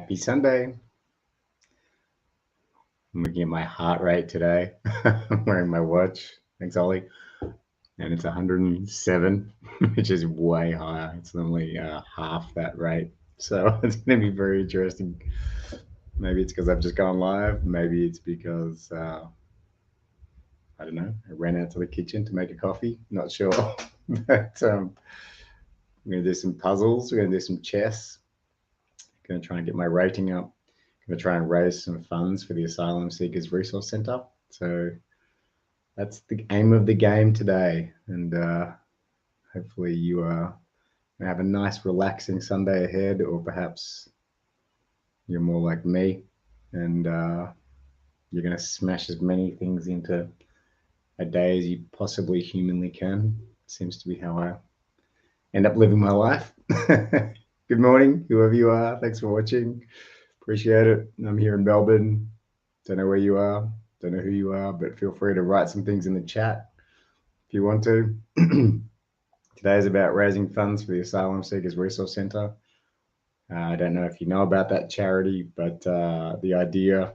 Happy Sunday. I'm looking at my heart rate today. I'm wearing my watch. Thanks, Ollie. And it's 107, which is way higher. It's normally half that rate. So it's going to be very interesting. Maybe it's because I've just gone live. Maybe it's because, I don't know, I ran out to the kitchen to make a coffee. Not sure. But we're going to do some puzzles. We're going to do some chess. Going to try and get my rating up. Going to try and raise some funds for the Asylum Seekers Resource Centre. So that's the aim of the game today. And hopefully you have a nice, relaxing Sunday ahead, or perhaps you're more like me and you're going to smash as many things into a day as you possibly humanly can. Seems to be how I end up living my life. Good morning, whoever you are. Thanks for watching. Appreciate it. I'm here in Melbourne. Don't know where you are. Don't know who you are, but feel free to write some things in the chat if you want to. Today is about raising funds for the Asylum Seekers Resource Centre. I don't know if you know about that charity, but the idea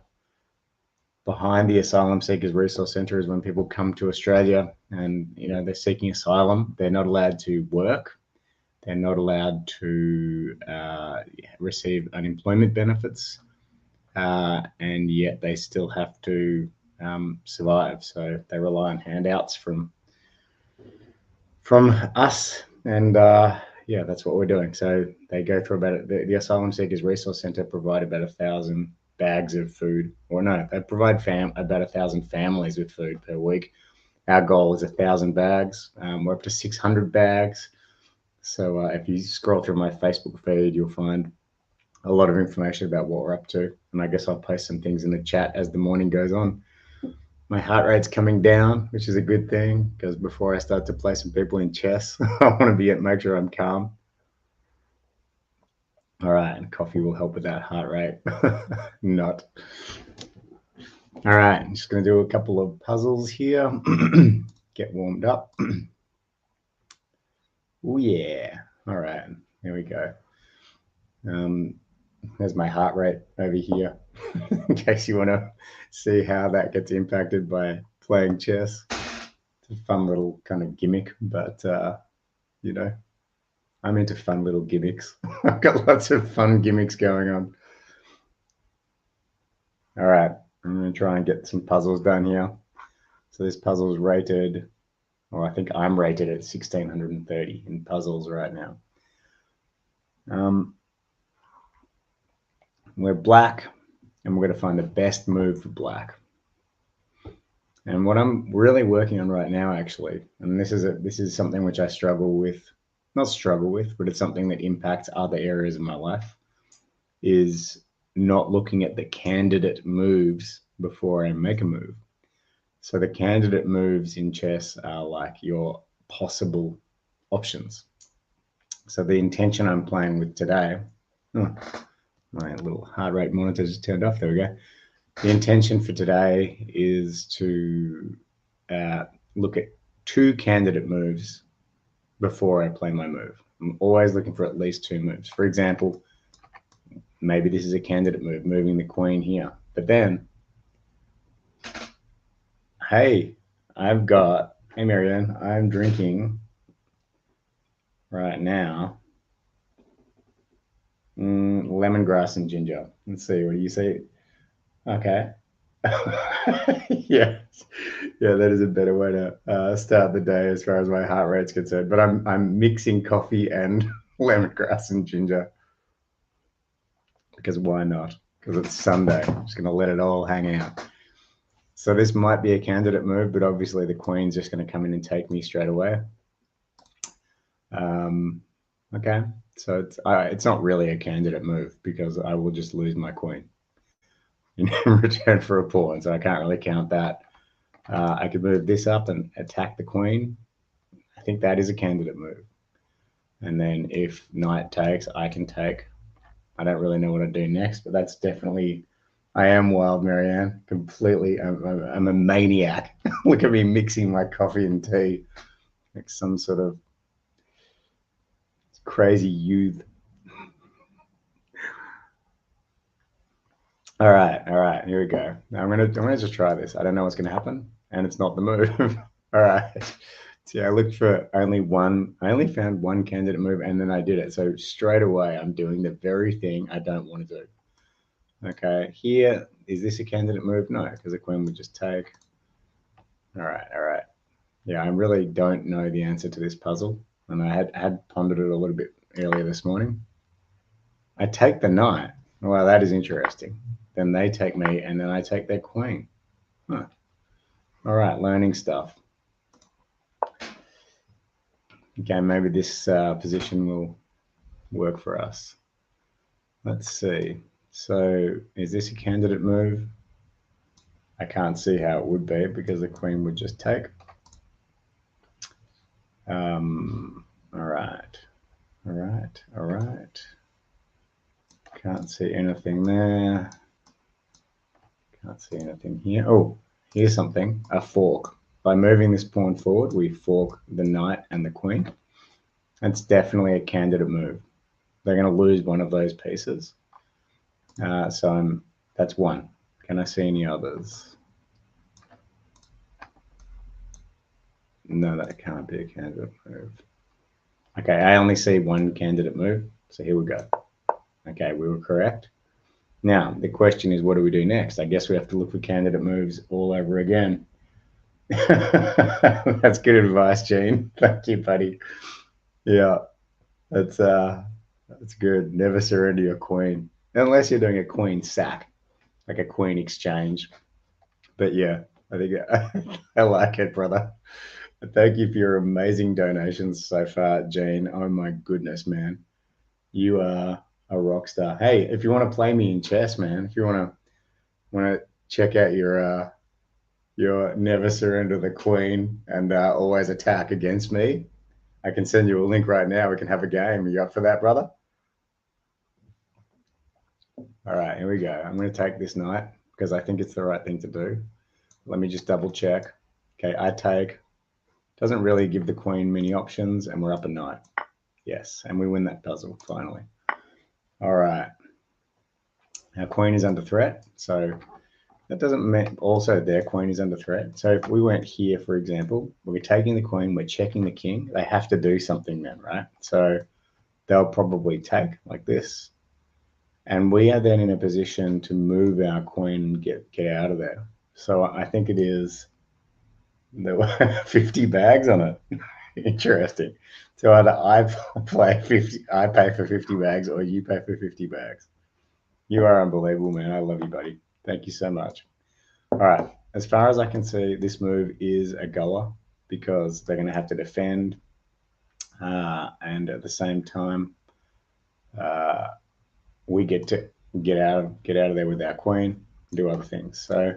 behind the Asylum Seekers Resource Centre is when people come to Australia and they're seeking asylum, they're not allowed to work. They're not allowed to receive unemployment benefits, and yet they still have to survive. So they rely on handouts from us, and yeah, that's what we're doing. So they go through about the Asylum Seekers Resource Centre provide about 1,000 bags of food, or no, they provide about 1,000 families with food per week. Our goal is 1,000 bags. We're up to 600 bags. So if you scroll through my Facebook feed, you'll find a lot of information about what we're up to. And I guess I'll post some things in the chat as the morning goes on. My heart rate's coming down, which is a good thing, because before I start to play some people in chess, I want to make sure I'm calm. All right, and coffee will help with that heart rate. Not. All right, I'm just going to do a couple of puzzles here. Get warmed up. Oh yeah. All right, here we go. There's my heart rate over here, in case you want to see how that gets impacted by playing chess. It's a fun little kind of gimmick, but I'm into fun little gimmicks. I've got lots of fun gimmicks going on. All right, I'm going to try and get some puzzles done here. So this puzzle is rated, or I think I'm rated at 1,630 in puzzles right now. We're black, and we're going to find the best move for black. And what I'm really working on right now, actually, and this is something which I struggle with, not struggle with, but it's something that impacts other areas of my life, is not looking at the candidate moves before I make a move. So the candidate moves in chess are like your possible options. So the intention I'm playing with today, my little heart rate monitor just turned off. There we go. The intention for today is to look at 2 candidate moves before I play my move. I'm always looking for at least 2 moves. For example, maybe this is a candidate move, moving the queen here. But then, hey, Marianne, I'm drinking right now lemongrass and ginger. Let's see, what do you say? Okay. Yeah, that is a better way to start the day as far as my heart rate's concerned. But I'm mixing coffee and lemongrass and ginger because why not? Because it's Sunday. I'm just going to let it all hang out. So this might be a candidate move, but obviously the queen's just going to come in and take me straight away. Okay, so it's not really a candidate move because I will just lose my queen in return for a pawn, so I can't really count that. I could move this up and attack the queen. I think that is a candidate move. And then if knight takes, I can take. I don't really know what I'd do next, but that's definitely, I am wild, Marianne, completely. I'm a maniac. Look at me mixing my coffee and tea like some sort of crazy youth. All right, here we go. Now I'm gonna just try this. I don't know what's gonna happen, and it's not the move. All right. See, I looked for only one. I only found one candidate move, and then I did it. So straight away, I'm doing the very thing I don't want to do. Okay, here is this a candidate move? No, because the queen would just take. All right. Yeah, I really don't know the answer to this puzzle, and I had pondered it a little bit earlier this morning. I take the knight. Well, that is interesting. Then they take me, and then I take their queen. Huh. All right, learning stuff. Okay, maybe this position will work for us. Let's see. So, is this a candidate move? I can't see how it would be because the queen would just take. All right. Can't see anything there. Can't see anything here. Oh, here's something, a fork. By moving this pawn forward, we fork the knight and the queen. That's definitely a candidate move. They're going to lose one of those pieces. That's one. Can I see any others? No, that can't be a candidate move. Okay, I only see one candidate move. So here we go. Okay, we were correct. Now, the question is, what do we do next? I guess we have to look for candidate moves all over again. That's good advice, Gene. Thank you, buddy. Yeah, that's good. Never surrender your queen. Unless you're doing a queen sack, like a queen exchange. But yeah, I think I like it, brother. Thank you for your amazing donations so far, Gene. Oh my goodness, man. You are a rock star. Hey, if you want to play me in chess, man, if you want to check out your never surrender the queen and always attack against me, I can send you a link right now. We can have a game. Are you up for that, brother? All right, here we go. I'm going to take this knight because I think it's the right thing to do. Let me just double check. Okay, I take. Doesn't really give the queen many options, and we're up a knight. Yes, and we win that puzzle finally. All right. Our queen is under threat, so that doesn't mean also their queen is under threat. So if we went here, for example, we're taking the queen, we're checking the king. They have to do something then, right? So they'll probably take like this. And we are then in a position to move our queen and get out of there. So I think it is there were 50 bags on it. Interesting. So either I pay for 50 bags, or you pay for 50 bags. You are unbelievable, man. I love you, buddy. Thank you so much. All right. As far as I can see, this move is a goer because they're going to have to defend, and at the same time, we get to get out of there with our queen, do other things. So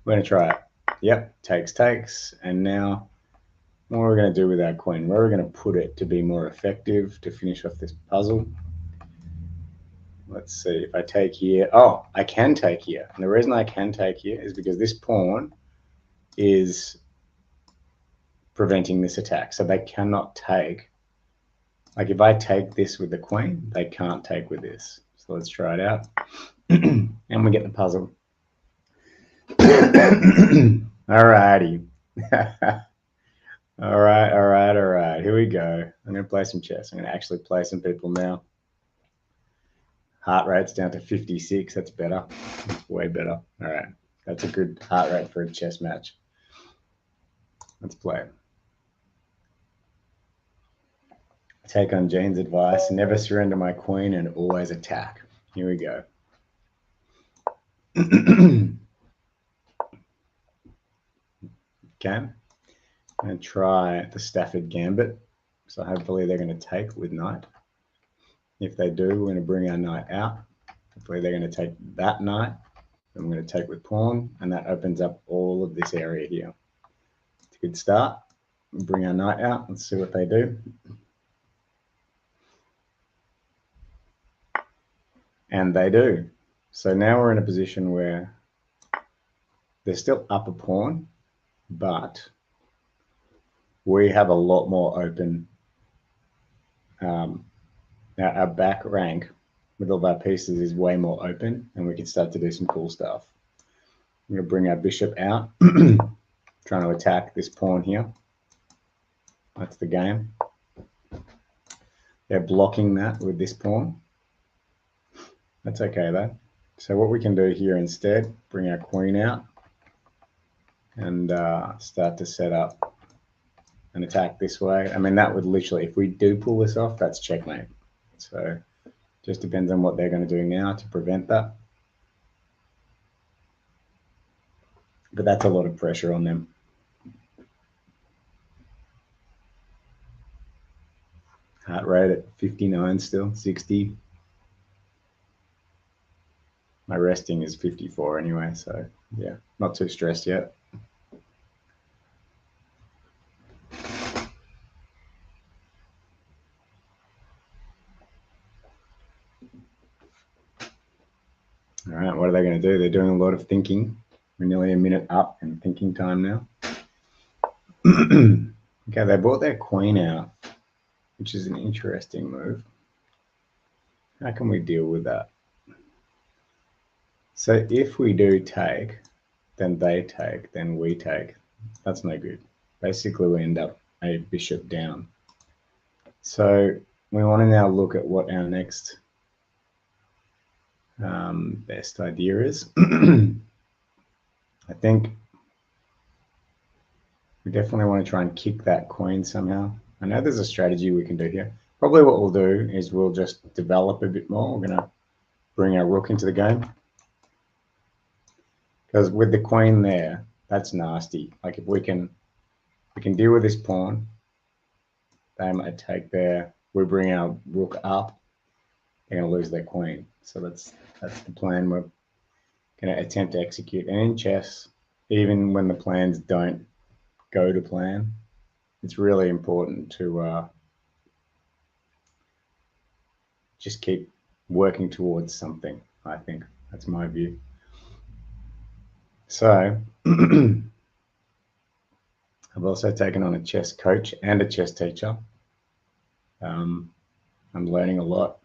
we're going to try it. Yep, takes, and now what are we going to do with our queen? Where are we going to put it to be more effective to finish off this puzzle? Let's see, if I take here, oh, I can take here. And the reason I can take here is because this pawn is preventing this attack. So they cannot take, like if I take this with the queen, they can't take with this. So let's try it out. And we get the puzzle. Alrighty. All right. Here we go. I'm going to play some chess. I'm going to actually play some people now. Heart rate's down to 56. That's better. That's way better. All right. That's a good heart rate for a chess match. Let's play. Take on Jane's advice. Never surrender my queen and always attack. Here we go. Okay. I'm going to try the Stafford Gambit. So hopefully they're going to take with knight. If they do, we're going to bring our knight out. Hopefully they're going to take that knight. Then we're going to take with pawn, and that opens up all of this area here. It's a good start. Bring our knight out. Let's see what they do. And they do. So now we're in a position where they're still up a pawn, but we have a lot more open. Our back rank with all our pieces is way more open, and we can start to do some cool stuff. I'm going to bring our bishop out, trying to attack this pawn here. That's the game. They're blocking that with this pawn. That's okay though. So what we can do here instead, bring our queen out and start to set up an attack this way. I mean, that would literally, if we do pull this off, that's checkmate. So just depends on what they're going to do now to prevent that. But that's a lot of pressure on them. Heart rate at 59 still, 60. My resting is 54 anyway, so yeah, not too stressed yet. All right, what are they going to do? They're doing a lot of thinking. We're nearly a minute up in thinking time now. Okay, they brought their queen out, which is an interesting move. How can we deal with that? So if we do take, then they take, then we take. That's no good. Basically, we end up a bishop down. So we want to now look at what our next best idea is. I think we definitely want to try and kick that queen somehow. I know there's a strategy we can do here. Probably what we'll do is we'll just develop a bit more. We're going to bring our rook into the game. Because with the queen there, that's nasty. Like if we can deal with this pawn, they might take there. We bring our rook up, they're going to lose their queen. So that's the plan we're going to attempt to execute. And in chess, even when the plans don't go to plan, it's really important to just keep working towards something. I think that's my view. So I've also taken on a chess coach and a chess teacher. I'm learning a lot.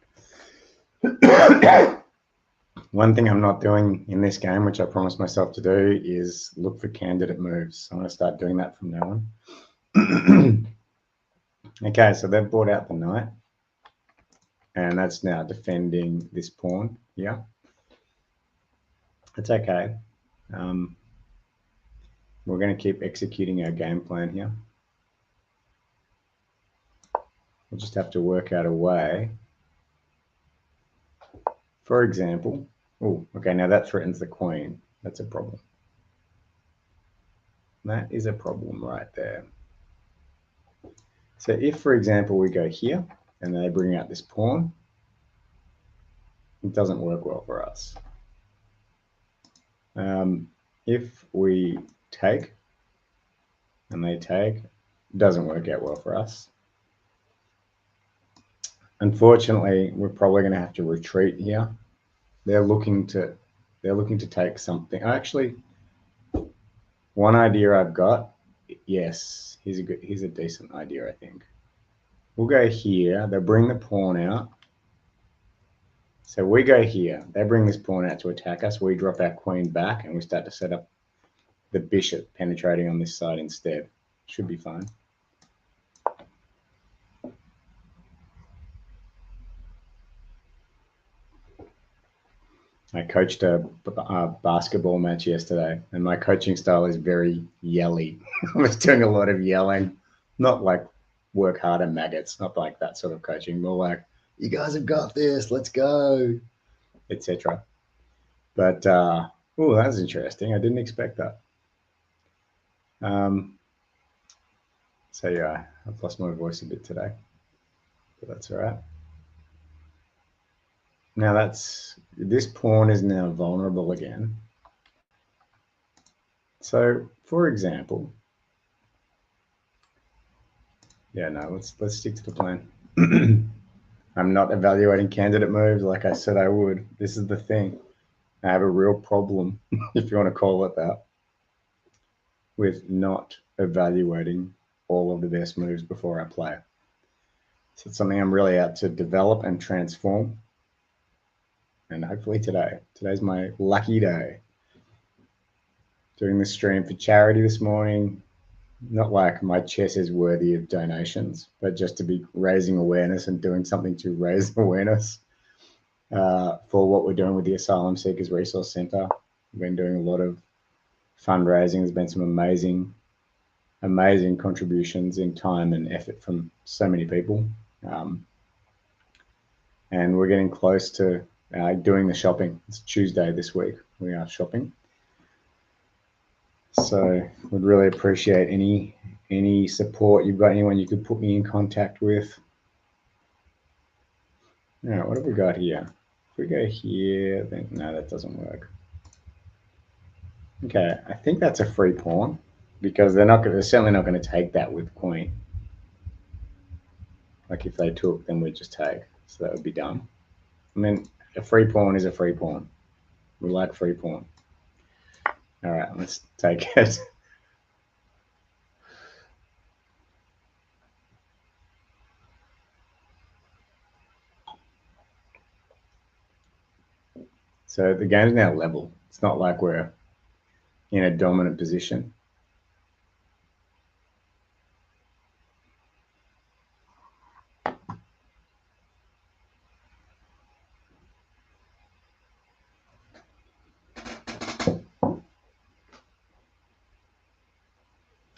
One thing I'm not doing in this game, which I promised myself to do, is look for candidate moves. I'm going to start doing that from now on. Okay, so they've brought out the knight, and that's now defending this pawn here. It's okay. We're going to keep executing our game plan here. We'll just have to work out a way. For example, oh, okay, now that threatens the queen. That's a problem. That is a problem right there. So if, for example, we go here and they bring out this pawn, it doesn't work well for us. If we take and they take, it doesn't work out well for us. Unfortunately, we're probably going to have to retreat here. They're looking to take something. Actually, one idea I've got, yes, here's a decent idea, I think. We'll go here. They'll bring the pawn out. So we go here. They bring this pawn out to attack us. We drop our queen back, and we start to set up the bishop penetrating on this side instead. Should be fine. I coached a basketball match yesterday, and my coaching style is very yelly. I was doing a lot of yelling, not like work harder maggots, not like that sort of coaching, more like, you guys have got this, let's go, etc. But, oh, that was interesting. I didn't expect that. So yeah, I've lost my voice a bit today, but that's all right. Now this pawn is now vulnerable again. So for example, yeah, no, let's stick to the plan. I'm not evaluating candidate moves like I said I would. This is the thing. I have a real problem, if you want to call it that, with not evaluating all of the best moves before I play. So it's something I'm really out to develop and transform. and hopefully today. Today's my lucky day. Doing the stream for charity this morning. Not like my chest is worthy of donations, but just to be raising awareness and doing something to raise awareness for what we're doing with the Asylum Seekers Resource Centre. We've been doing a lot of fundraising. There's been some amazing contributions in time and effort from so many people. And we're getting close to doing the shopping. It's Tuesday this week. We are shopping. So would really appreciate any support. You've got anyone you could put me in contact with? All right, what have we got here? If we go here, then no, that doesn't work. Okay, I think that's a free pawn because they're certainly not going to take that with queen. Like if they took, then we'd just take. So that would be dumb. I mean, a free pawn is a free pawn. We like free pawn. All right, let's take it. So the game's now level. It's not like we're in a dominant position.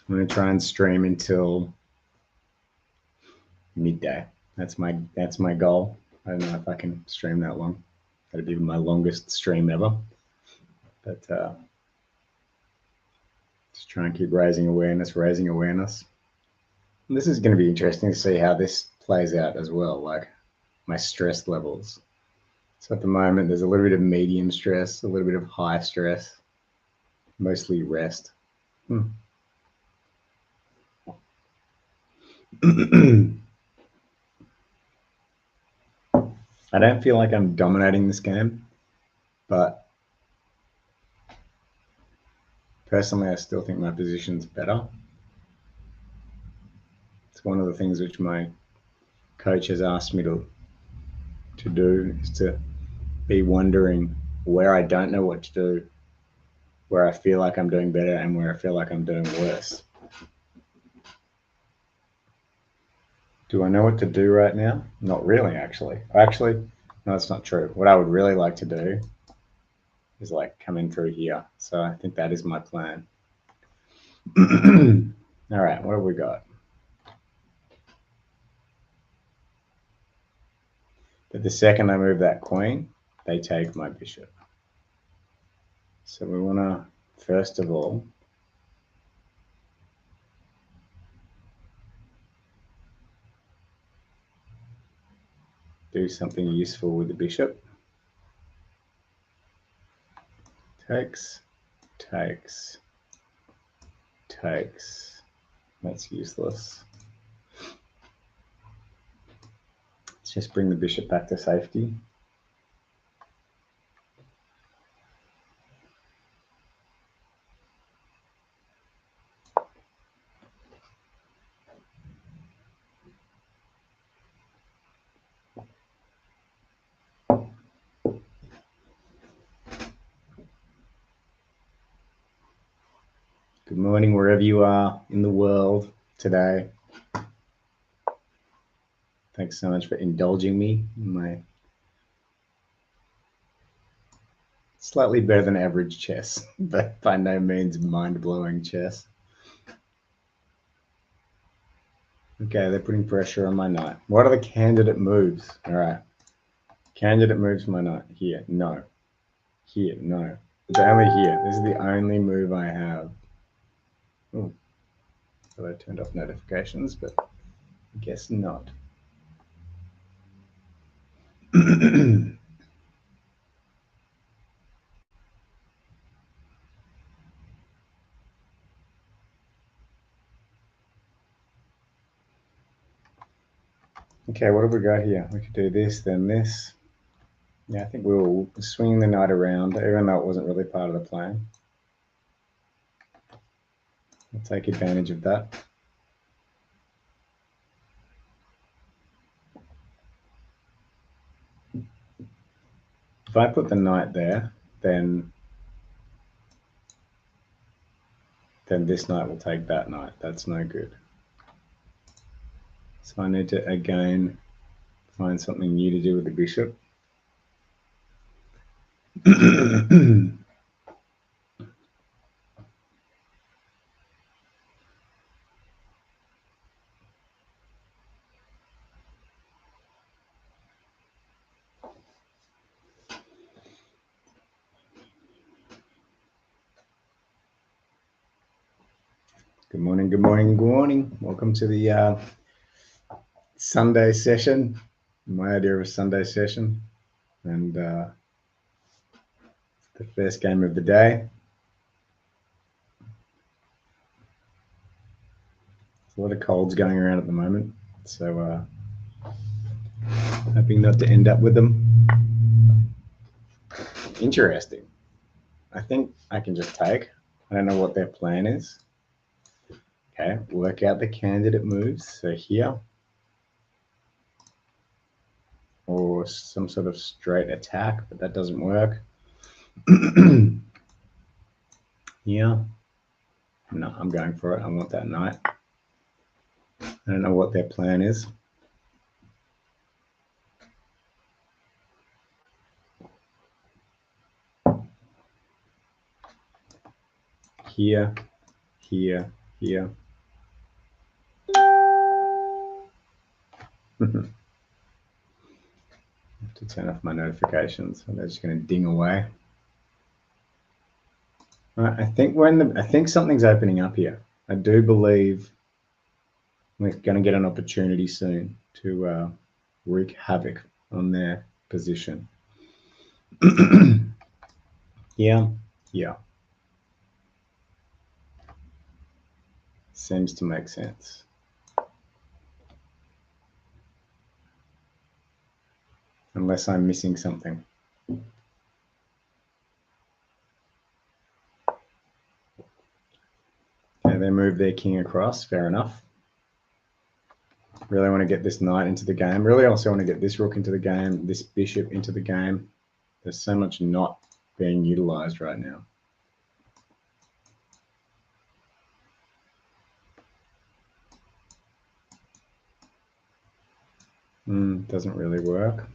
I'm going to try and stream until midday. That's my goal. I don't know if I can stream that long. That'd be my longest stream ever. But just try and keep raising awareness. And this is going to be interesting to see how this plays out as well, like my stress levels. So at the moment, there's a little bit of medium stress, a little bit of high stress, mostly rest. I don't feel like I'm dominating this game, but personally, I still think my position's better. It's one of the things which my coach has asked me to do is to be wondering where I don't know what to do, where I feel like I'm doing better and where I feel like I'm doing worse. Do I know what to do right now? Not really, actually. Actually, no, that's not true. What I would really like to do is like come in through here. So I think that is my plan. All right, what have we got? But the second I move that queen, they take my bishop. So we want to, first of all, do something useful with the bishop. Takes, takes, takes. That's useless. Let's just bring the bishop back to safety. Good morning, wherever you are in the world today. Thanks so much for indulging me in my slightly better than average chess, but by no means mind-blowing chess. Okay, they're putting pressure on my knight. What are the candidate moves? All right. Candidate moves my knight. Here, no. Here, no. It's only here. This is the only move I have. Oh, thought I turned off notifications, but I guess not. Okay, what have we got here? We could do this, then this. Yeah, I think we'll swing the knight around, even though it wasn't really part of the plan. We'll take advantage of that. If I put the knight there, then this knight will take that knight. That's no good. So I need to, again, find something new to do with the bishop. Good morning, good morning, good morning. Welcome to the Sunday session. My idea of a Sunday session. And the first game of the day. There's a lot of colds going around at the moment. So hoping not to end up with them. Interesting. I think I can just take. I don't know what their plan is. Okay, work out the candidate moves. So here, or some sort of straight attack, but that doesn't work. Here, no, I'm going for it. I want that knight. I don't know what their plan is. Here, here, here. I have to turn off my notifications, and they're just going to ding away. I think I think something's opening up here. I do believe we're going to get an opportunity soon to wreak havoc on their position. Yeah. Seems to make sense. Unless I'm missing something. Okay, they move their king across, fair enough. Really want to get this knight into the game. Really also want to get this rook into the game, this bishop into the game. There's so much not being utilized right now. Doesn't really work.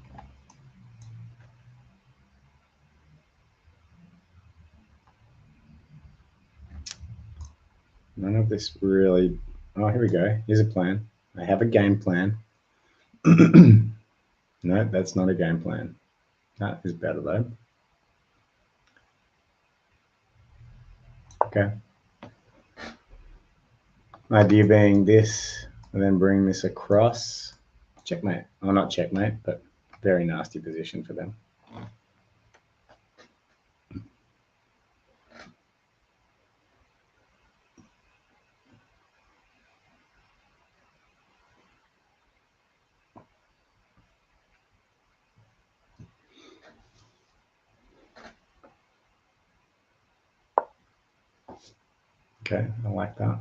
None of this really... Oh, here we go. Here's a plan. I have a game plan. No, that's not a game plan. That is better though. Okay. Idea being this, and then bring this across. Checkmate. Oh, not checkmate, but very nasty position for them. Okay, I like that.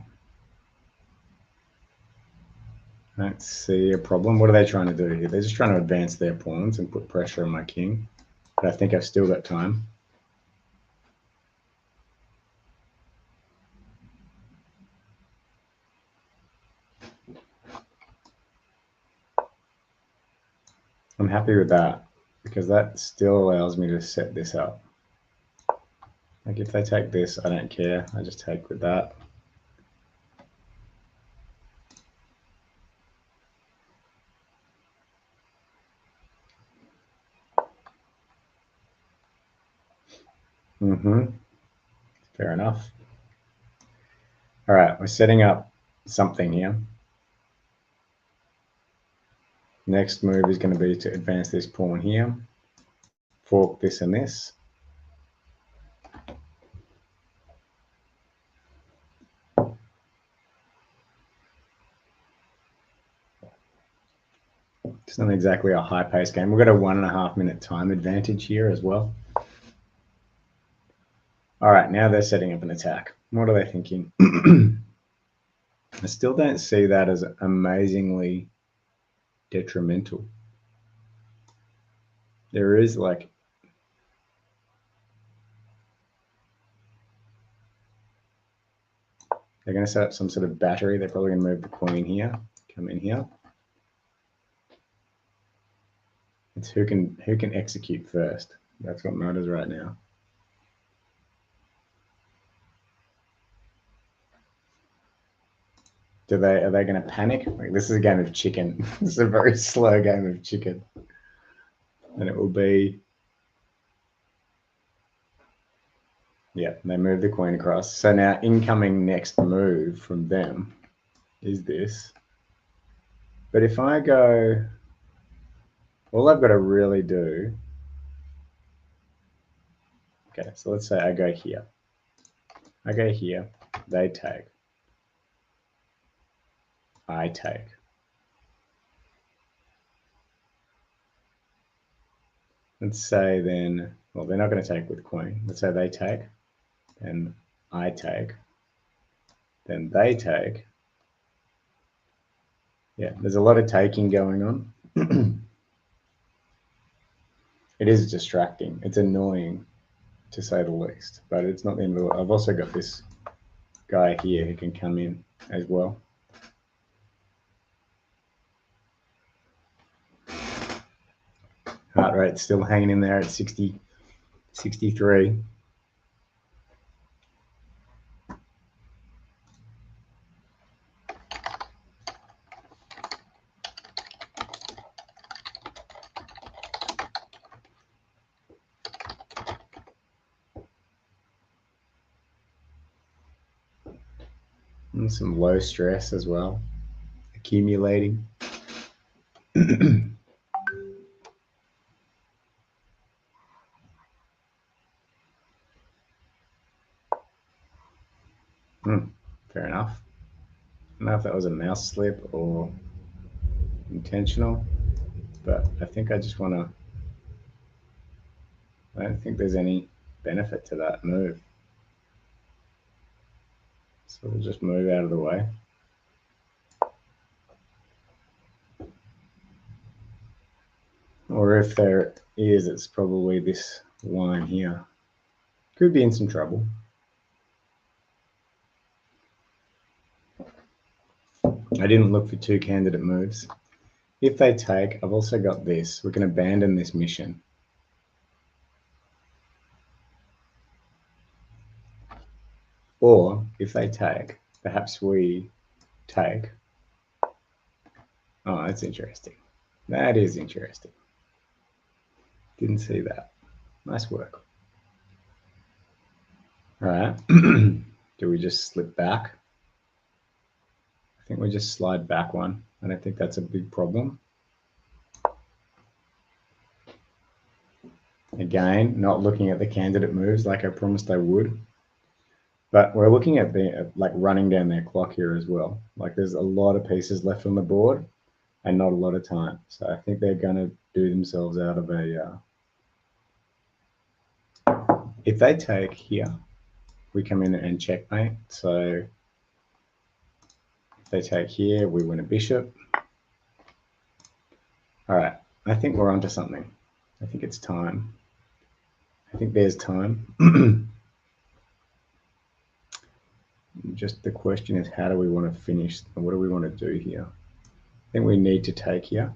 I don't see a problem. What are they trying to do here? They're just trying to advance their pawns and put pressure on my king. But I think I've still got time. I'm happy with that because that still allows me to set this up. Like if they take this, I don't care. I just take with that. Fair enough. All right, we're setting up something here. Next move is going to be to advance this pawn here, fork this and this. It's not exactly a high-paced game. We've got a 1.5 minute time advantage here as well. All right, now they're setting up an attack. What are they thinking? I still don't see that as amazingly detrimental. There is like They're going to set up some sort of battery. They're probably going to move the queen here, come in here. It's who can execute first. That's what matters right now. Are they going to panic? Like, this is a game of chicken. This is a very slow game of chicken. And it will be, yeah, they move the queen across. So now incoming next move from them is this. But if I go, all I've got to really do, okay, so let's say I go here. I go here, they take. I take. Let's say then, well, they're not going to take with queen. Let's say they take, then I take, then they take. Yeah, there's a lot of taking going on. It is distracting. It's annoying, to say the least, but it's not the end of the world. I've also got this guy here who can come in as well. Heart rate still hanging in there at 60, 63. And some low stress as well, accumulating. Fair enough. I don't know if that was a mouse slip or intentional, but I think I just want to, I don't think there's any benefit to that move. So we'll just move out of the way. Or if there is, it's probably this line here. Could be in some trouble. I didn't look for two candidate moves. If they take, I've also got this. We can abandon this mission. Or if they take, perhaps we take. Oh, that's interesting. That is interesting. Didn't see that. Nice work. All right. Do we just slip back? I think we just slide back one. I don't think that's a big problem. Again, not looking at the candidate moves like I promised I would. But we're looking at the like running down their clock here as well. Like there's a lot of pieces left on the board and not a lot of time. So I think they're going to do themselves out of a... if they take here, we come in and checkmate. So if they take here, we win a bishop. All right, I think we're onto something. I think it's time. I think there's time. Just the question is, how do we want to finish? What do we want to do here? I think we need to take here.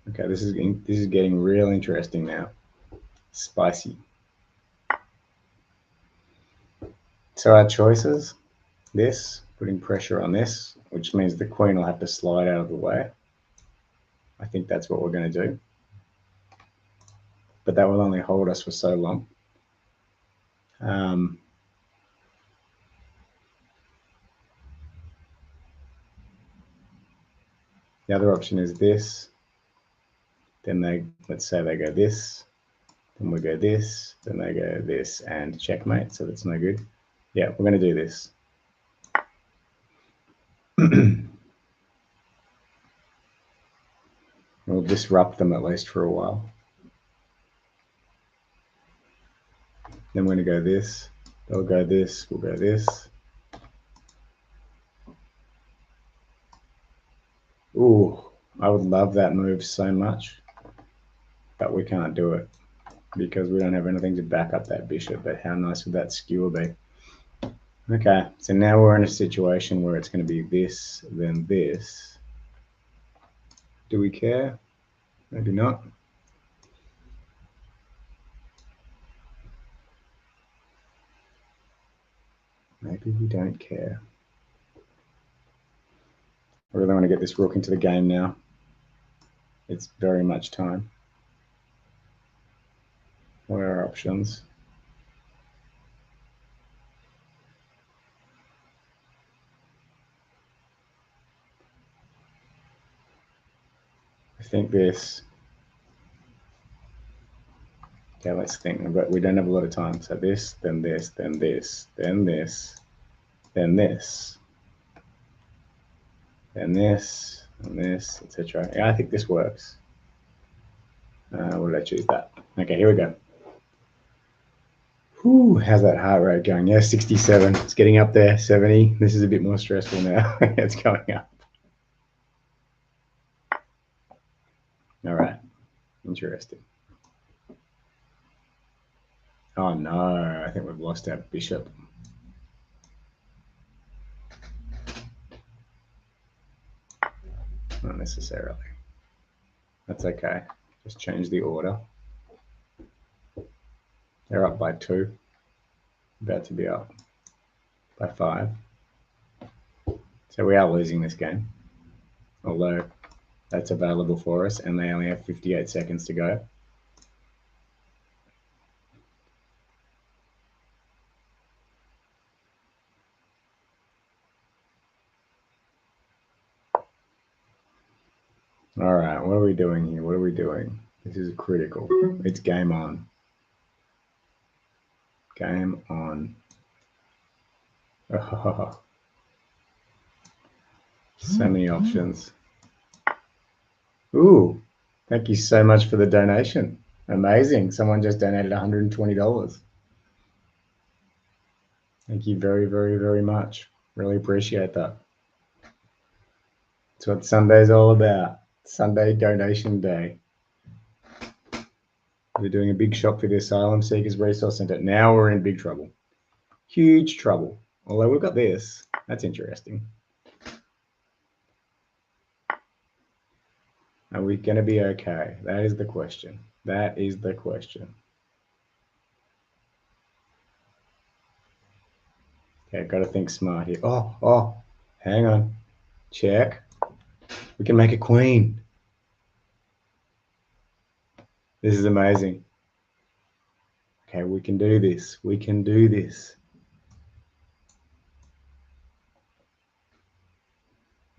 Okay, this is getting real interesting now. Spicy. So our choices, this, putting pressure on this, which means the queen will have to slide out of the way. I think that's what we're going to do. But that will only hold us for so long. The other option is this. Then let's say they go this, then we go this, then they go this, and checkmate, so that's no good. Yeah, we're going to do this. We'll disrupt them at least for a while. Then we're going to go this, they'll go this, we'll go this. Ooh, I would love that move so much, but we can't do it. because we don't have anything to back up that bishop, but how nice would that skewer be? Okay, so now we're in a situation where it's going to be this, then this. Do we care? Maybe not. Maybe we don't care. I really want to get this rook into the game now. It's very much time. What are our options? I think this. Okay, let's think. But we don't have a lot of time. So this, then this, then this, then this, then this, then this, and this, etc. Yeah, I think this works. What did I choose that? Okay, here we go. Whew, how's that heart rate going? Yeah, 67. It's getting up there. 70. This is a bit more stressful now. It's going up. All right. Interesting. Oh no, I think we've lost our bishop. Not necessarily. That's okay. Just change the order. They're up by 2. About to be up by 5. So we are losing this game. Although that's available for us and they only have 58 seconds to go. All right, what are we doing here? What are we doing? This is critical. It's game on. Game on. Oh, so many options. Ooh, thank you so much for the donation. Amazing. Someone just donated $120. Thank you very, very, very much. Really appreciate that. That's what Sunday's all about. Sunday donation day. We're doing a big shop for the Asylum Seekers Resource Centre. Now we're in big trouble. Huge trouble. Although we've got this. That's interesting. Are we going to be okay? That is the question. That is the question. Okay, got to think smart here. Oh, hang on. Check. We can make a queen. This is amazing. Okay, we can do this. We can do this.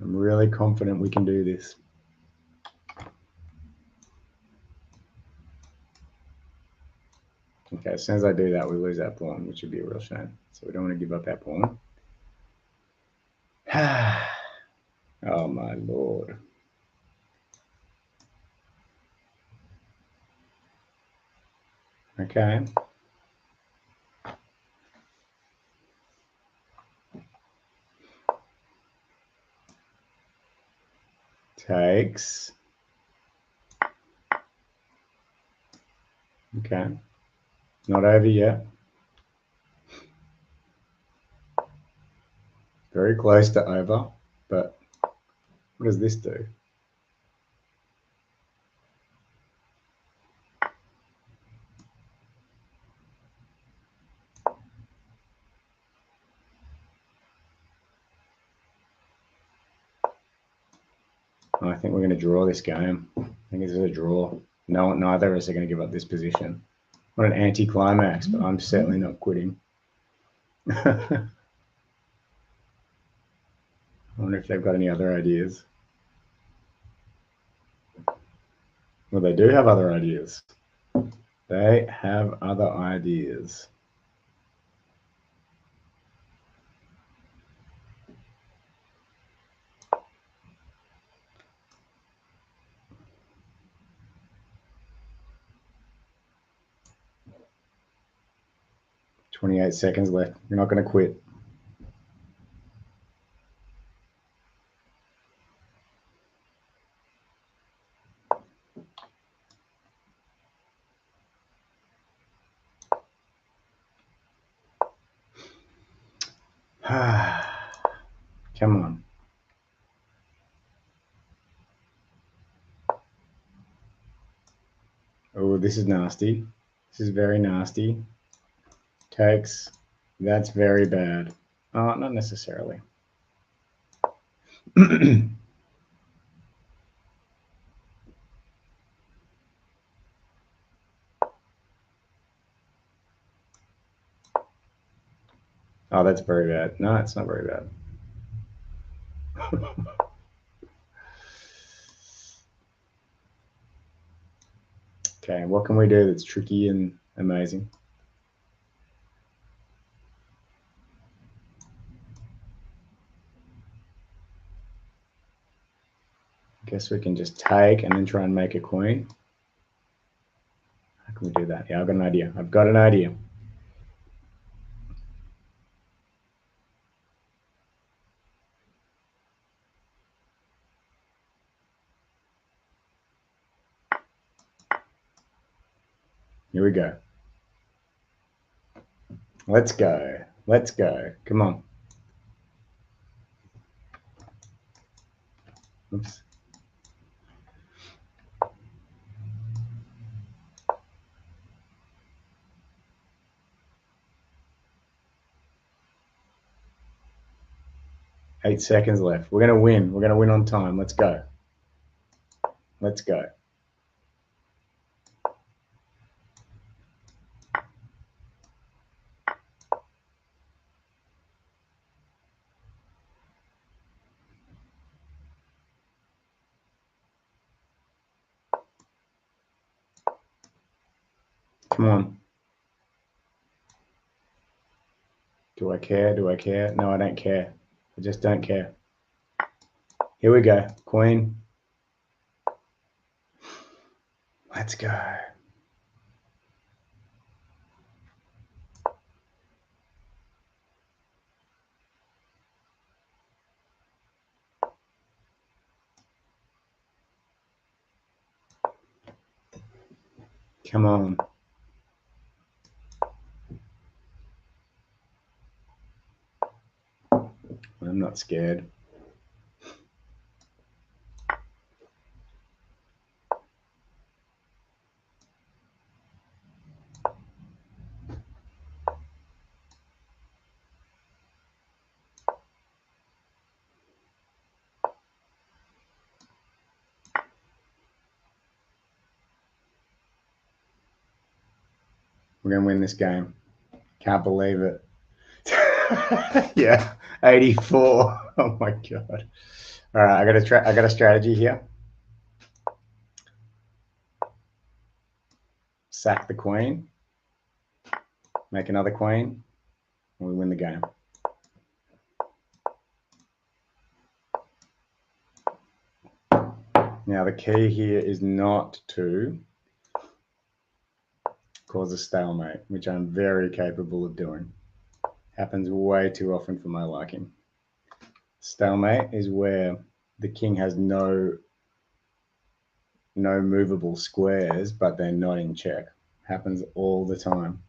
I'm really confident we can do this. Okay, as soon as I do that, we lose that pawn, which would be a real shame. So we don't want to give up that pawn. Oh my lord. Okay. Takes. Okay. Not over yet. Very close to over, but what does this do? I think we're going to draw this game. I think this is a draw. No, neither of us are going to give up this position. What an anticlimax, but I'm certainly not quitting. I wonder if they've got any other ideas. Well, they do have other ideas. They have other ideas. "28 seconds left. You're not going to quit." Come on. Oh, this is nasty. This is very nasty. Takes. That's very bad. Oh, not necessarily. Oh, that's very bad. No, it's not very bad. Okay, what can we do that's tricky and amazing? I guess we can just take and then try and make a queen. How can we do that? Yeah, I've got an idea. I've got an idea. Here we go. Let's go. Let's go. Come on. Oops. Eight seconds left. We're going to win. We're going to win on time. Let's go. Let's go. Come on. Do I care? Do I care? No, I don't care. I just don't care. Here we go. Queen. Let's go. Come on. I'm not scared. We're going to win this game. Can't believe it. Yeah, 84. Oh my God. All right, I got a strategy here. Sack the queen. Make another queen. And we win the game. Now the key here is not to cause a stalemate, which I'm very capable of doing. Happens way too often for my liking. Stalemate is where the king has no movable squares, but they're not in check. Happens all the time,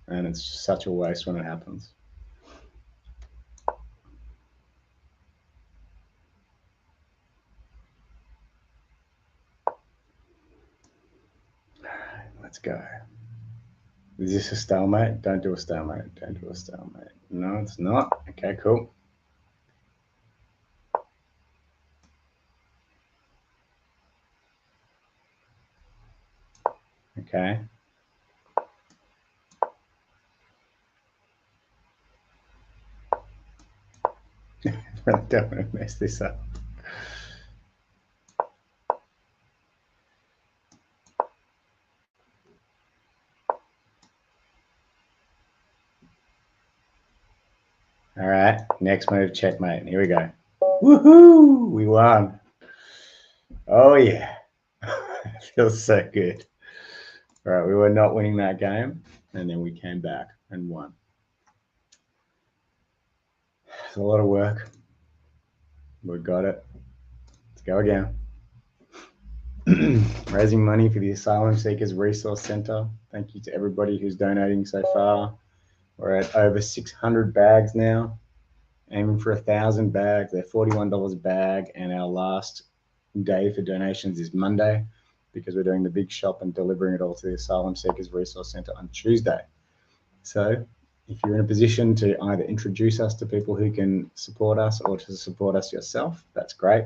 and it's such a waste when it happens. Let's go. Is this a stalemate? Don't do a stalemate. Don't do a stalemate. No, it's not. Okay, cool. Okay. Really don't want to mess this up. All right, next move, checkmate. Here we go. Woohoo! We won. Oh yeah. Feels so good. All right, we were not winning that game, and then we came back and won. It's a lot of work. We got it. Let's go again. Raising money for the Asylum Seekers Resource Center. Thank you to everybody who's donating so far. We're at over 600 bags now. aiming for 1,000 bags. They're $41 a bag, and our last day for donations is Monday because we're doing the big shop and delivering it all to the Asylum Seekers Resource Centre on Tuesday. So if you're in a position to either introduce us to people who can support us or to support us yourself, that's great.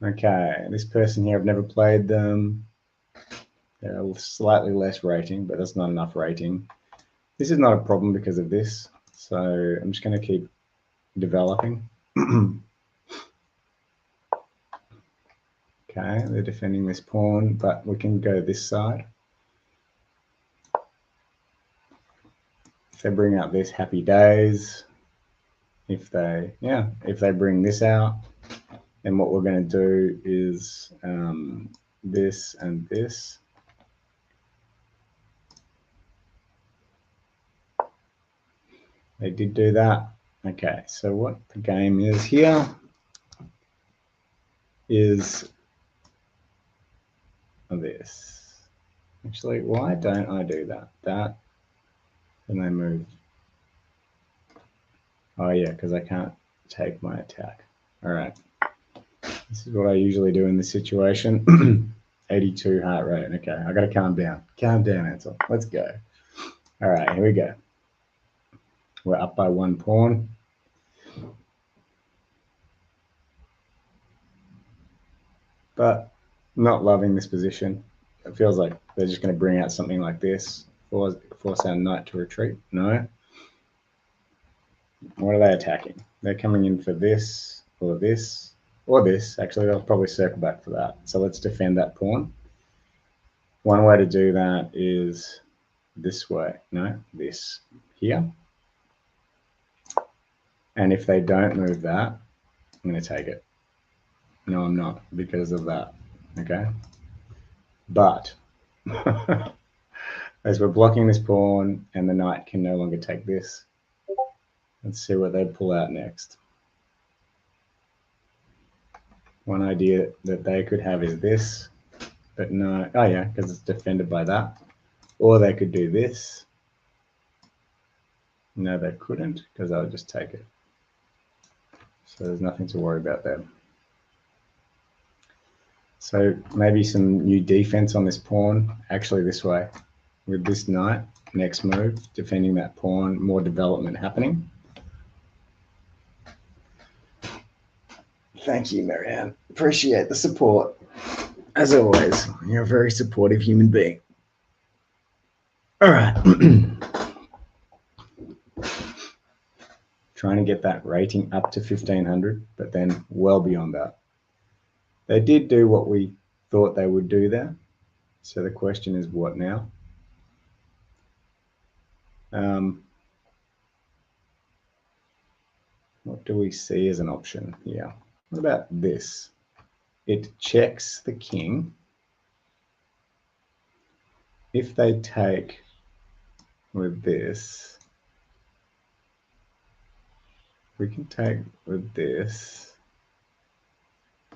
Okay, this person here, I've never played them. They're slightly less rating, but that's not enough rating. This is not a problem because of this, so I'm just going to keep developing. Okay, they're defending this pawn, but we can go this side. If they bring out this, happy days. If they bring this out, then what we're going to do is this and this. They did do that. Okay, so what the game is here is this. Actually, why don't I do that? That, and they move. Oh yeah, because I can't take my attack. All right. This is what I usually do in this situation. 82 heart rate. Okay, I got to calm down. Calm down, Anton. Let's go. All right, here we go. We're up by 1 pawn. But not loving this position. It feels like they're just going to bring out something like this, force our knight to retreat. No. What are they attacking? They're coming in for this, or this, or this. Actually, they'll probably circle back for that. So let's defend that pawn. One way to do that is this way. No, this here. And if they don't move that, I'm going to take it. No, I'm not, because of that. Okay. But as we're blocking this pawn and the knight can no longer take this, let's see what they pull out next. One idea that they could have is this, but no. Oh yeah, because it's defended by that. Or they could do this. No, they couldn't, because I would just take it. So there's nothing to worry about there. So maybe some new defense on this pawn, actually this way, with this knight, next move, defending that pawn, more development happening. Thank you, Marianne. Appreciate the support. As always, you're a very supportive human being. All right. Trying to get that rating up to 1,500, but then well beyond that. They did do what we thought they would do there. So the question is, what now? What do we see as an option here? What about this? It checks the king. If they take with this, we can take with this.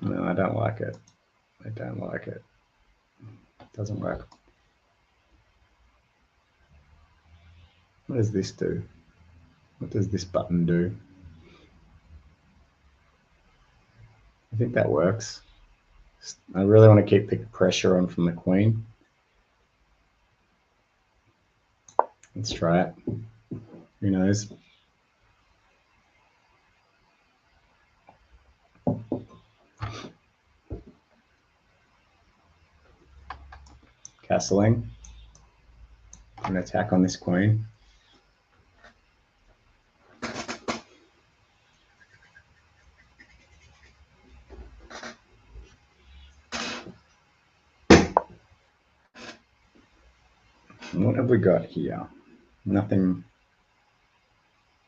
No, I don't like it. I don't like it. It doesn't work. What does this do? What does this button do? I think that works. I really want to keep the pressure on from the queen. Let's try it. Who knows? Castling. An attack on this queen. What have we got here? Nothing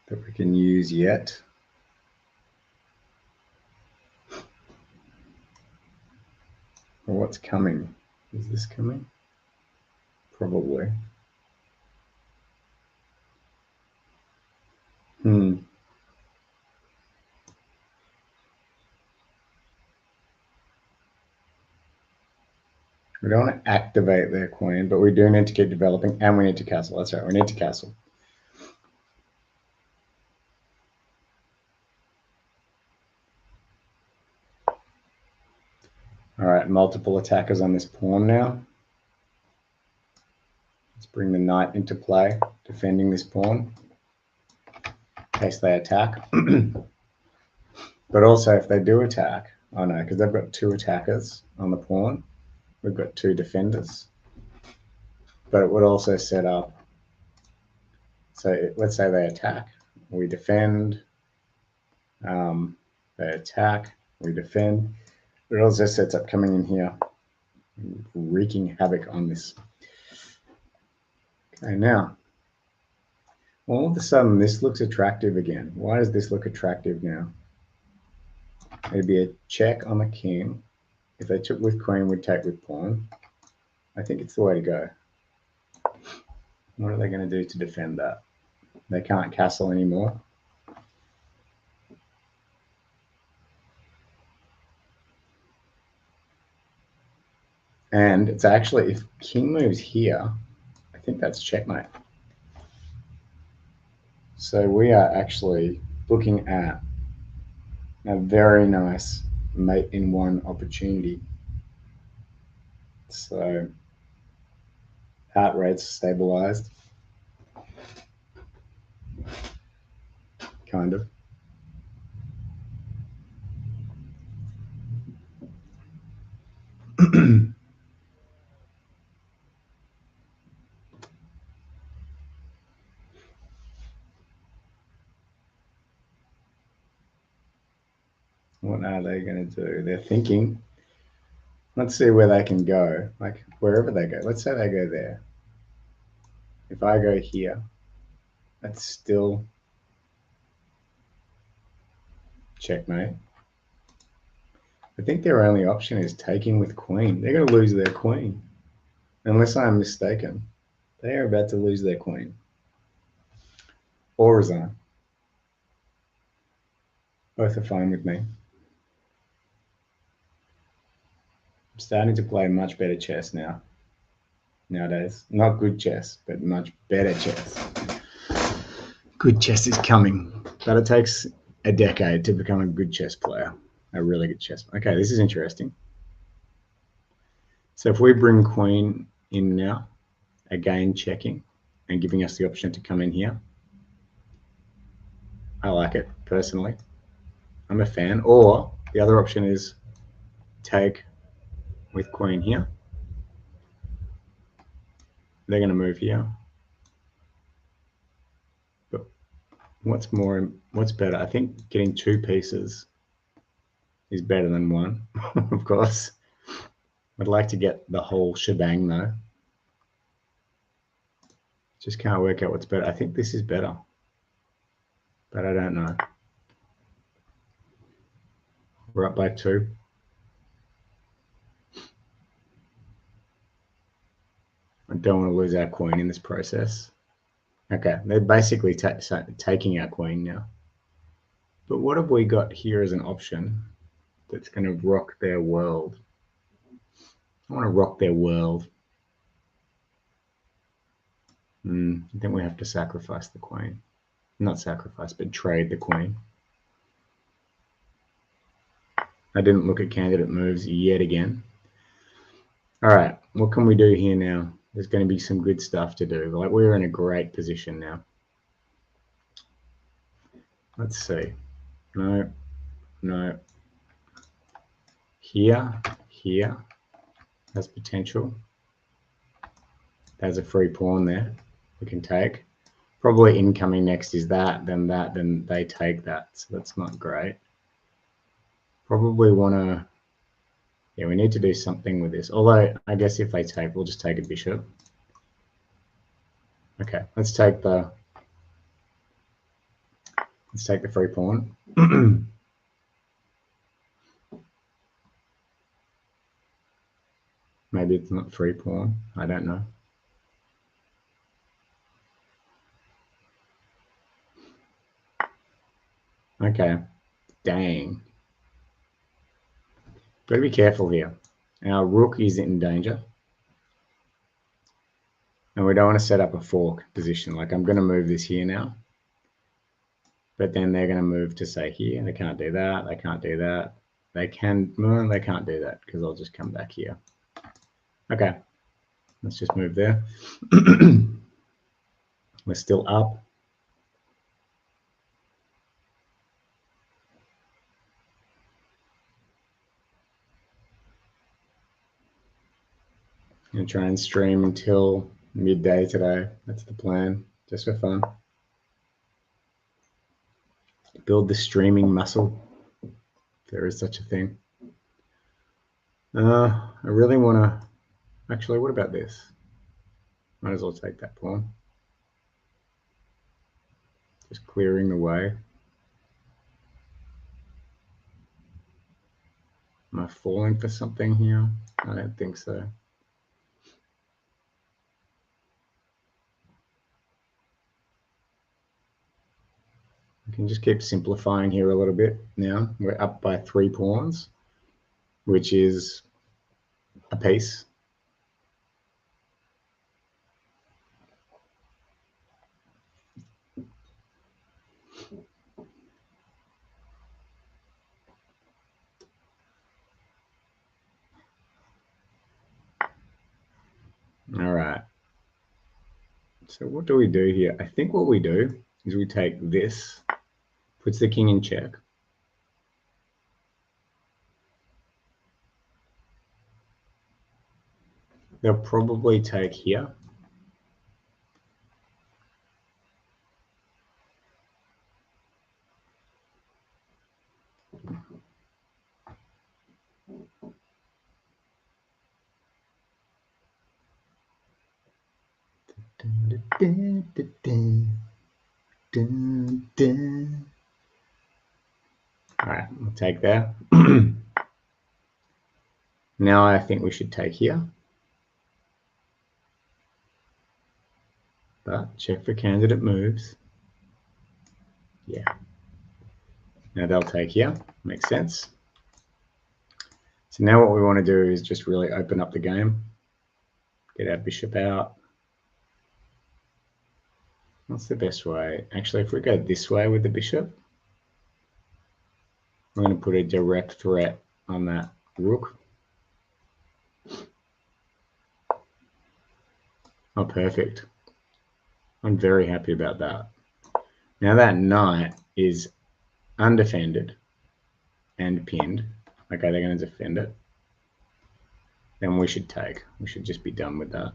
that we can use yet. Or what's coming? Is this coming? Probably. We don't want to activate their queen, but we do need to keep developing, and we need to castle. That's right, we need to castle. All right, multiple attackers on this pawn now. Let's bring the knight into play, defending this pawn in case they attack. But also if they do attack, oh no, because they've got 2 attackers on the pawn. We've got 2 defenders. But it would also set up, so let's say they attack, we defend, they attack, we defend. It also sets up coming in here, wreaking havoc on this. Okay, now, all of a sudden this looks attractive again. Why does this look attractive now? It'd be a check on the king. If they took with queen, we'd take with pawn. I think it's the way to go. What are they going to do to defend that? They can't castle anymore. And it's actually, if king moves here, I think that's checkmate. So we are actually looking at a very nice mate in one opportunity. So heart rate's stabilized. Kind of. What are they going to do? They're thinking, let's see where they can go, like wherever they go. Let's say they go there. If I go here, that's still checkmate. I think their only option is taking with queen. They're going to lose their queen. Unless I'm mistaken. They are about to lose their queen. Or resign. Both are fine with me. I'm starting to play much better chess now. Nowadays. Not good chess, but much better chess. Good chess is coming. But it takes a decade to become a good chess player. A really good chess player. Okay, this is interesting. So if we bring queen in now, again checking and giving us the option to come in here. I like it, personally. I'm a fan. Or the other option is take with queen here. They're going to move here. But what's better? I think getting 2 pieces is better than 1, of course. I'd like to get the whole shebang though. Just can't work out what's better. I think this is better, but I don't know. We're up by 2. I don't want to lose our queen in this process. Okay, they're basically taking our queen now. But what have we got here as an option that's going to rock their world? I want to rock their world. I think we have to sacrifice the queen. Not sacrifice, but trade the queen. I didn't look at candidate moves yet again. All right, what can we do here now? There's going to be some good stuff to do. Like, we're in a great position now. Let's see. No. Here has potential. There's a free pawn there we can take. Probably incoming next is that, then they take that. So that's not great. Probably want to, yeah, we need to do something with this. Although, I guess if they take, we'll just take a bishop. Okay, let's take the free pawn. Maybe it's not free pawn. I don't know. Okay, dang. Got to be careful here. Our rook is in danger. And we don't want to set up a fork position. Like, I'm going to move this here now. But then they're going to move to, say, here. They can't do that. They can't do that. they can, well, they can't do that because I'll just come back here. Okay, let's just move there. We're still up. I'm gonna try and stream until midday today. That's the plan, just for fun. Build the streaming muscle, if there is such a thing. I really want to, actually, what about this? Might as well take that pawn. Just clearing the way. Am I falling for something here? I don't think so. We can just keep simplifying here a little bit now. We're up by 3 pawns, which is a piece. All right. So what do we do here? I think what we do is we take this, puts the king in check. They'll probably take here. All right, we'll take that. Now I think we should take here. But check for candidate moves. Yeah. Now they'll take here. Makes sense. So now what we want to do is just really open up the game. Get our bishop out. What's the best way? Actually, if we go this way with the bishop, we're going to put a direct threat on that rook. Oh, perfect. I'm very happy about that. Now that knight is undefended and pinned. Okay, they're going to defend it. Then we should take. We should just be done with that.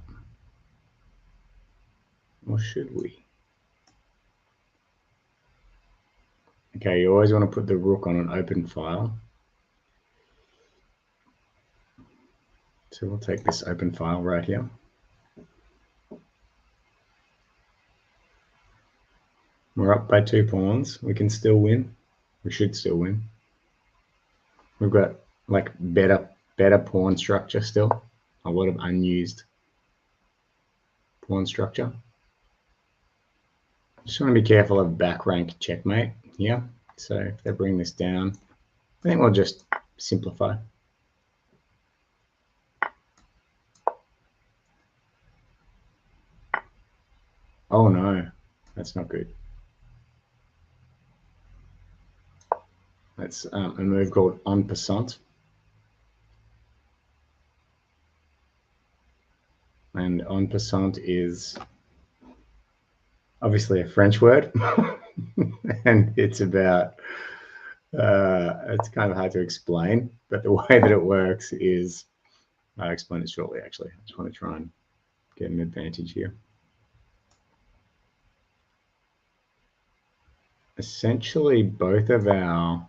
Or should we? Okay, you always want to put the rook on an open file. So we'll take this open file right here. We're up by 2 pawns. We can still win. We should still win. We've got like better pawn structure still. A lot of unused pawn structure. Just want to be careful of back rank checkmate here. So if they bring this down, I think we'll just simplify. Oh no, that's not good. That's a move called en passant. And en passant is obviously a French word. And it's about, it's kind of hard to explain, but the way that it works is, I'll explain it shortly actually. I just want to try and get an advantage here. Essentially, both of our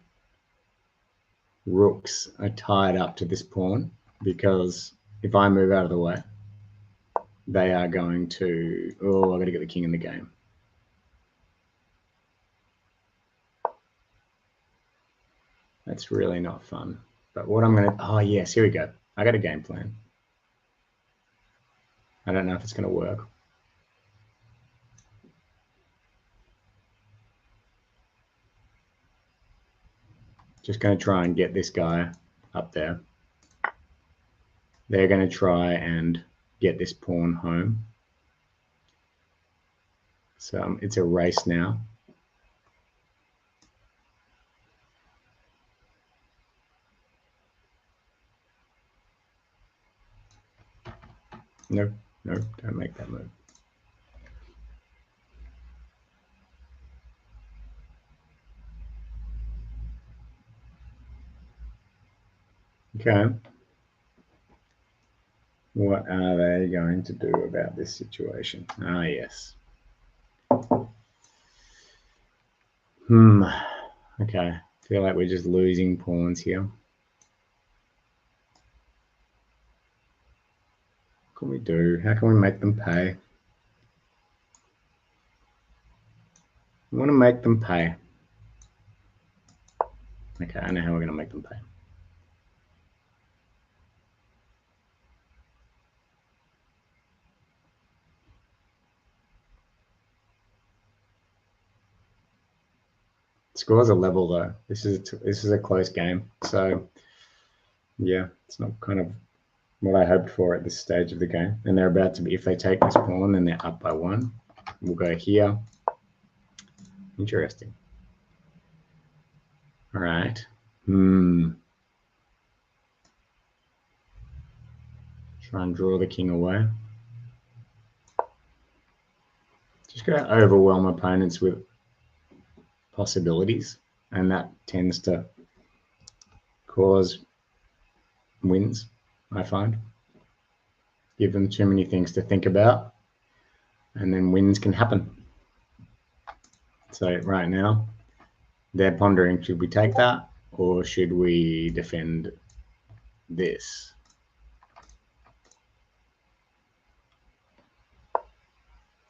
rooks are tied up to this pawn because if I move out of the way, they are going to, oh, I've got to get the king in the game. That's really not fun. But what I'm going to, oh yes, here we go. I got a game plan. I don't know if it's going to work. Just going to try and get this guy up there. They're going to try and get this pawn home. So it's a race now. No, no, don't make that move. Okay. What are they going to do about this situation? Ah, yes. Okay. Feel like we're just losing pawns here. What can we do? How can we make them pay? We want to make them pay. Okay, I know how we're going to make them pay. Scores are level though. This is a close game. So yeah, it's not kind of what I hoped for at this stage of the game. And they're about to be, if they take this pawn, then they're up by 1. We'll go here. Interesting. All right. Try and draw the king away. Just going to overwhelm opponents with possibilities, and that tends to cause wins, I find. Give them too many things to think about, and then wins can happen. So right now, they're pondering, should we take that or should we defend this?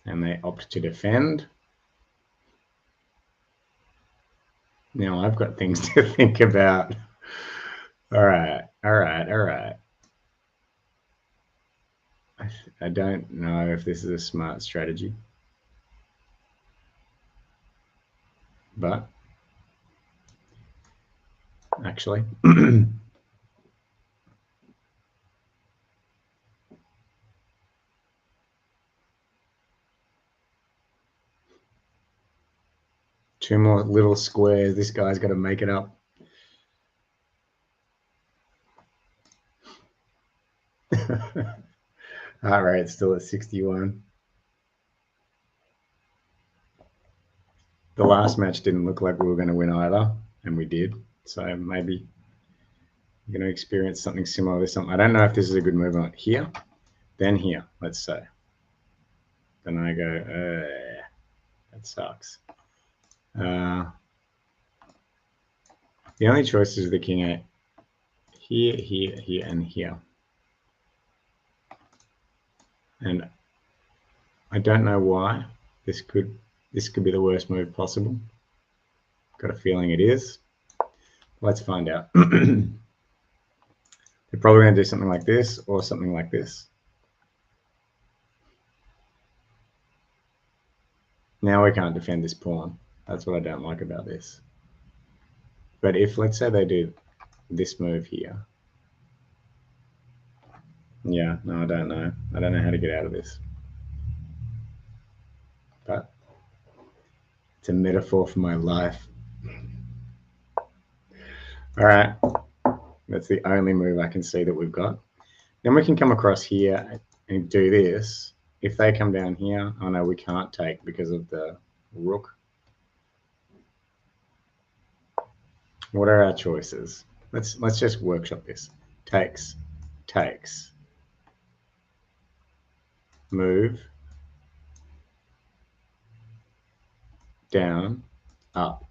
And they opt to defend. Now I've got things to think about. All right. I don't know if this is a smart strategy, but actually, two more little squares. This guy's got to make it up. Heart rate still at 61. The last match didn't look like we were going to win either, and we did. So maybe we're going to experience something similar this time. I don't know if this is a good move or not. Here, then here, let's say. Then I go, that sucks. The only choices are the king 8. Here, here, here, and here. And I don't know why this could be the worst move possible. Got a feeling it is. Let's find out. They're probably going to do something like this or something like this. Now we can't defend this pawn. That's what I don't like about this. But if, let's say they do this move here. Yeah, no, I don't know. I don't know how to get out of this. But it's a metaphor for my life. All right. That's the only move I can see that we've got. Then we can come across here and do this. If they come down here, oh no, we can't take because of the rook. What are our choices? Let's just workshop this. Takes, move, down, up.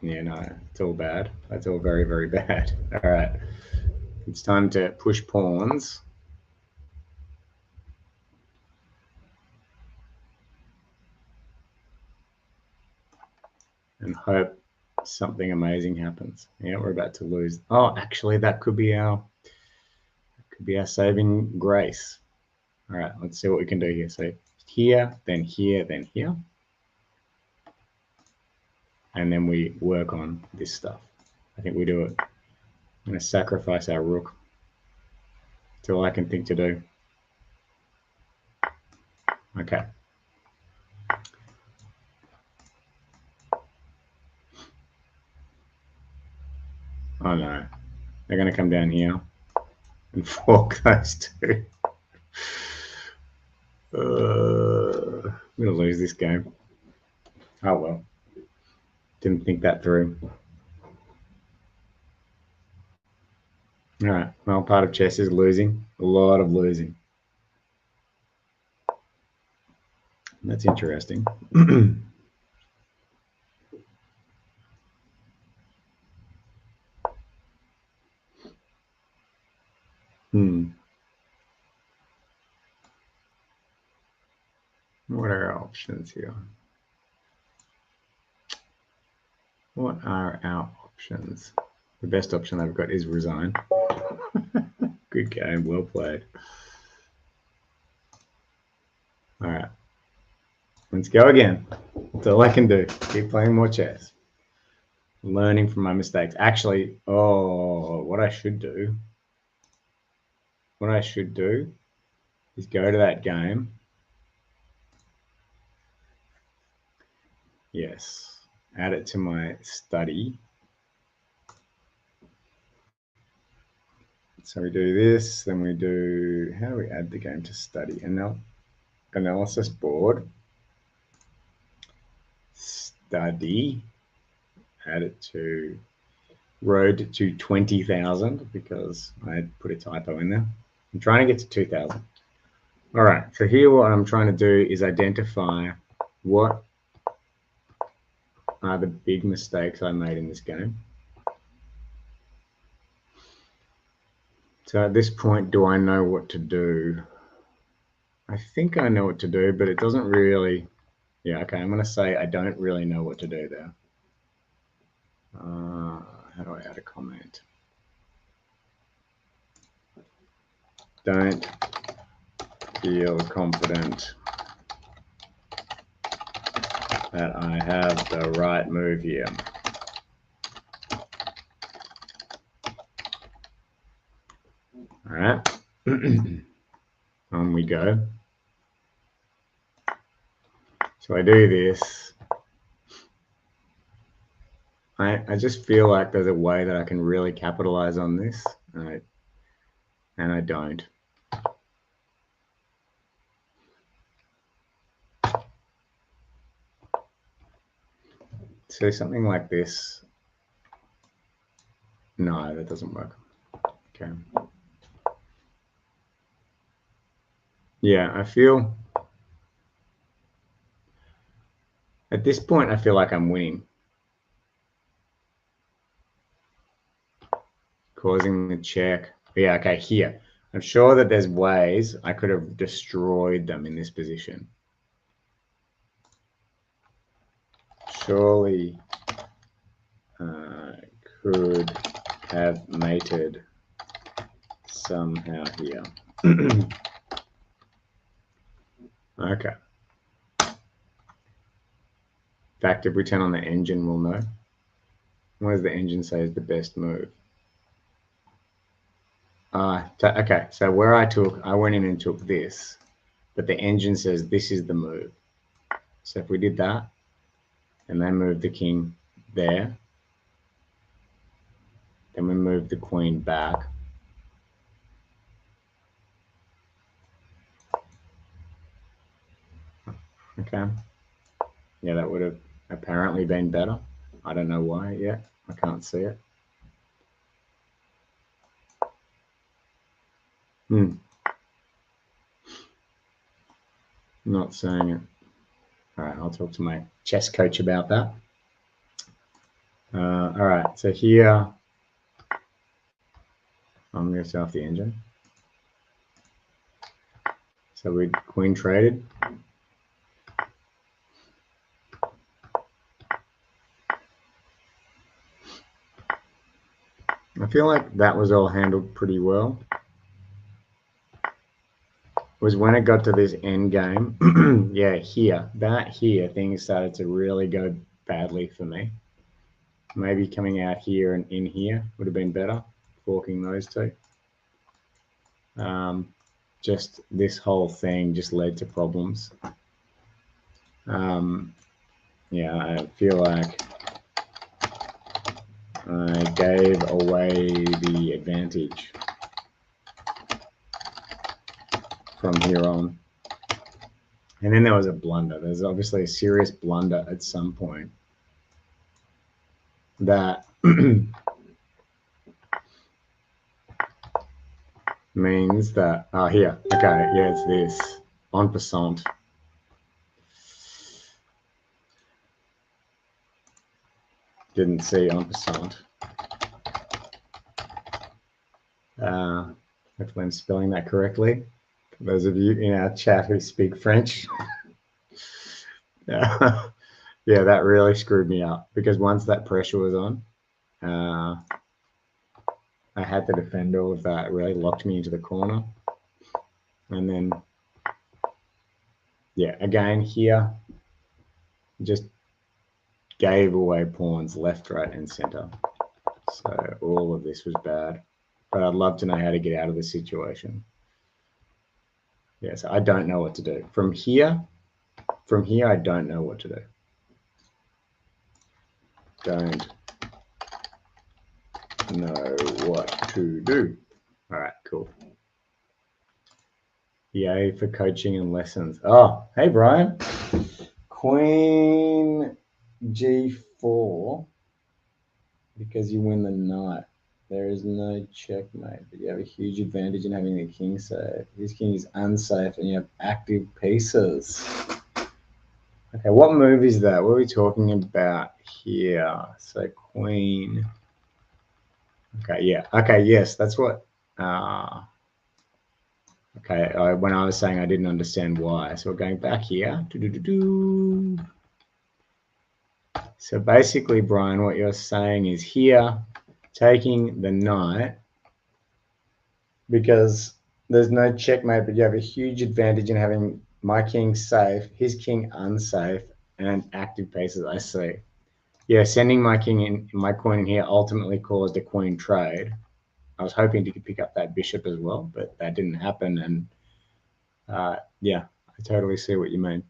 Yeah, no, it's all bad. That's all very, very bad. All right. It's time to push pawns. And hope something amazing happens. Yeah, we're about to lose. Oh, actually, that could be our saving grace. All right, let's see what we can do here. So here, then here, then here. And then we work on this stuff. I think we do it. I'm going to sacrifice our rook. That's all I can think to do. Okay. Oh no. They're going to come down here and fork those two. I'm going to lose this game. Oh, well. Didn't think that through. All right. Well, part of chess is losing. A lot of losing. That's interesting. What are our options here? What are our options? The best option I've got is resign. Good game, well played. All right, let's go again. That's all I can do. Keep playing more chess. Learning from my mistakes. Actually, what I should do is go to that game. Yes, add it to my study. So we do this, then we do, how do we add the game to study? Analysis board, study, add it to road to 20,000 because I put a typo in there. I'm trying to get to 2,000. All right, so here what I'm trying to do is identify what are the big mistakes I made in this game. So at this point, do I know what to do? I think I know what to do, but it doesn't really, yeah, okay, I'm gonna say I don't really know what to do there. How do I add a comment? Don't feel confident that I have the right move here. All right, on we go. So I do this. I just feel like there's a way that I can really capitalize on this, and I don't. So something like this. No, that doesn't work. Okay. Yeah, I feel at this point, I feel like I'm winning. Causing the check. Yeah, okay, here. I'm sure that there's ways I could have destroyed them in this position. Surely could have mated somehow here. Okay. In fact, if we turn on the engine, we'll know. What does the engine say is the best move? Okay, so where I went in and took this, but the engine says this is the move. So if we did that, and then move the king there, then we move the queen back. Okay. Yeah, that would have apparently been better. I don't know why yet. I can't see it. Not saying it. All right, I'll talk to my chess coach about that. All right, so here I'm going to set off the engine. So we queen traded. I feel like that was all handled pretty well. It was when it got to this end game, yeah, here, things started to really go badly for me. Maybe coming out here and in here would have been better, forking those two. Just this whole thing just led to problems. Yeah, I feel like I gave away the advantage from here on. And then there was a blunder. There's obviously a serious blunder at some point that means that, oh, here, okay, yeah, it's this, en passant. Didn't see en passant. Hopefully I'm spelling that correctly. For those of you in our chat who speak French. Yeah, that really screwed me up because once that pressure was on, I had to defend all of that. It really locked me into the corner. And then, yeah, again here, just gave away pawns left, right, and center. So all of this was bad. But I'd love to know how to get out of this situation. Yeah, so I don't know what to do. From here, I don't know what to do. Don't know what to do. All right, cool. Yay for coaching and lessons. Oh, hey, Brian. Queen G4, because you win the knight. There is no checkmate, but you have a huge advantage in having the king safe. His king is unsafe and you have active pieces. Okay, what move is that? What are we talking about here? So queen. Okay, yeah. Okay, yes, that's what. Okay, when I was saying I didn't understand why. So we're going back here. So basically, Brian, what you're saying is here, taking the knight, because there's no checkmate, but you have a huge advantage in having my king safe, his king unsafe, and active pieces. I see. Yeah, sending my king in, my coin in here ultimately caused a queen trade. I was hoping to pick up that bishop as well, but that didn't happen. And yeah, I totally see what you mean.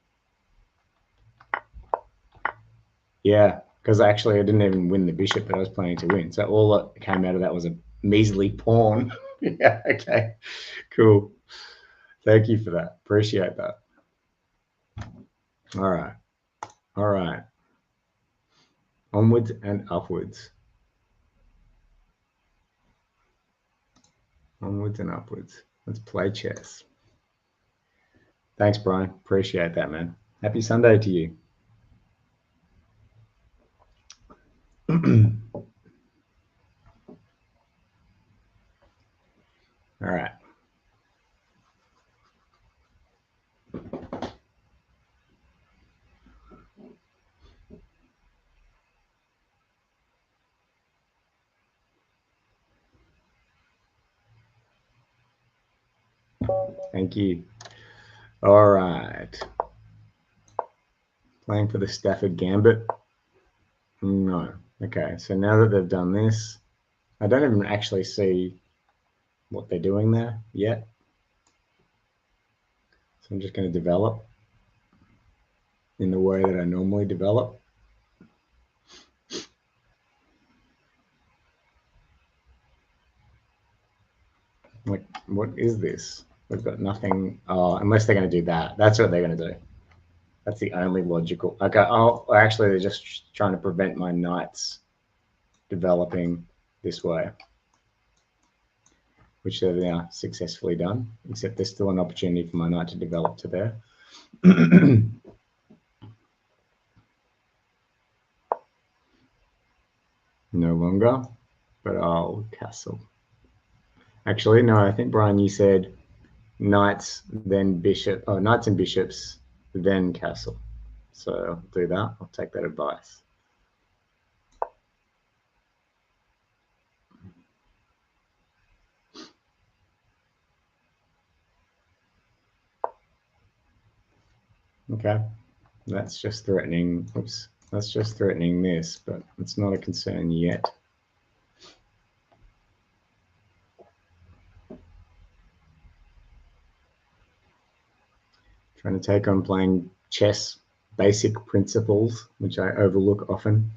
Yeah, because actually I didn't even win the bishop that I was planning to win. So all that came out of that was a measly pawn. Yeah, okay, cool. Thank you for that. Appreciate that. All right. All right. Onwards and upwards. Onwards and upwards. Let's play chess. Thanks, Brian. Appreciate that, man. Happy Sunday to you. All right. Thank you. All right. Playing for the Stafford Gambit? No. Okay, so now that they've done this, I don't even actually see what they're doing there yet. So I'm just going to develop in the way that I normally develop. Like, what is this? We've got nothing. Oh, unless they're going to do that. That's what they're going to do. That's the only logical. Okay. Oh, actually, they're just trying to prevent my knights developing this way, which they've now successfully done, except there's still an opportunity for my knight to develop to there. No longer, but I'll castle. Actually, no, I think, Brian, you said knights, then bishop, oh, knights and bishops, then castle. So I'll do that. I'll take that advice. Okay, that's just threatening. Oops, that's just threatening this, but it's not a concern yet. Trying to take on playing chess basic principles, which I overlook often.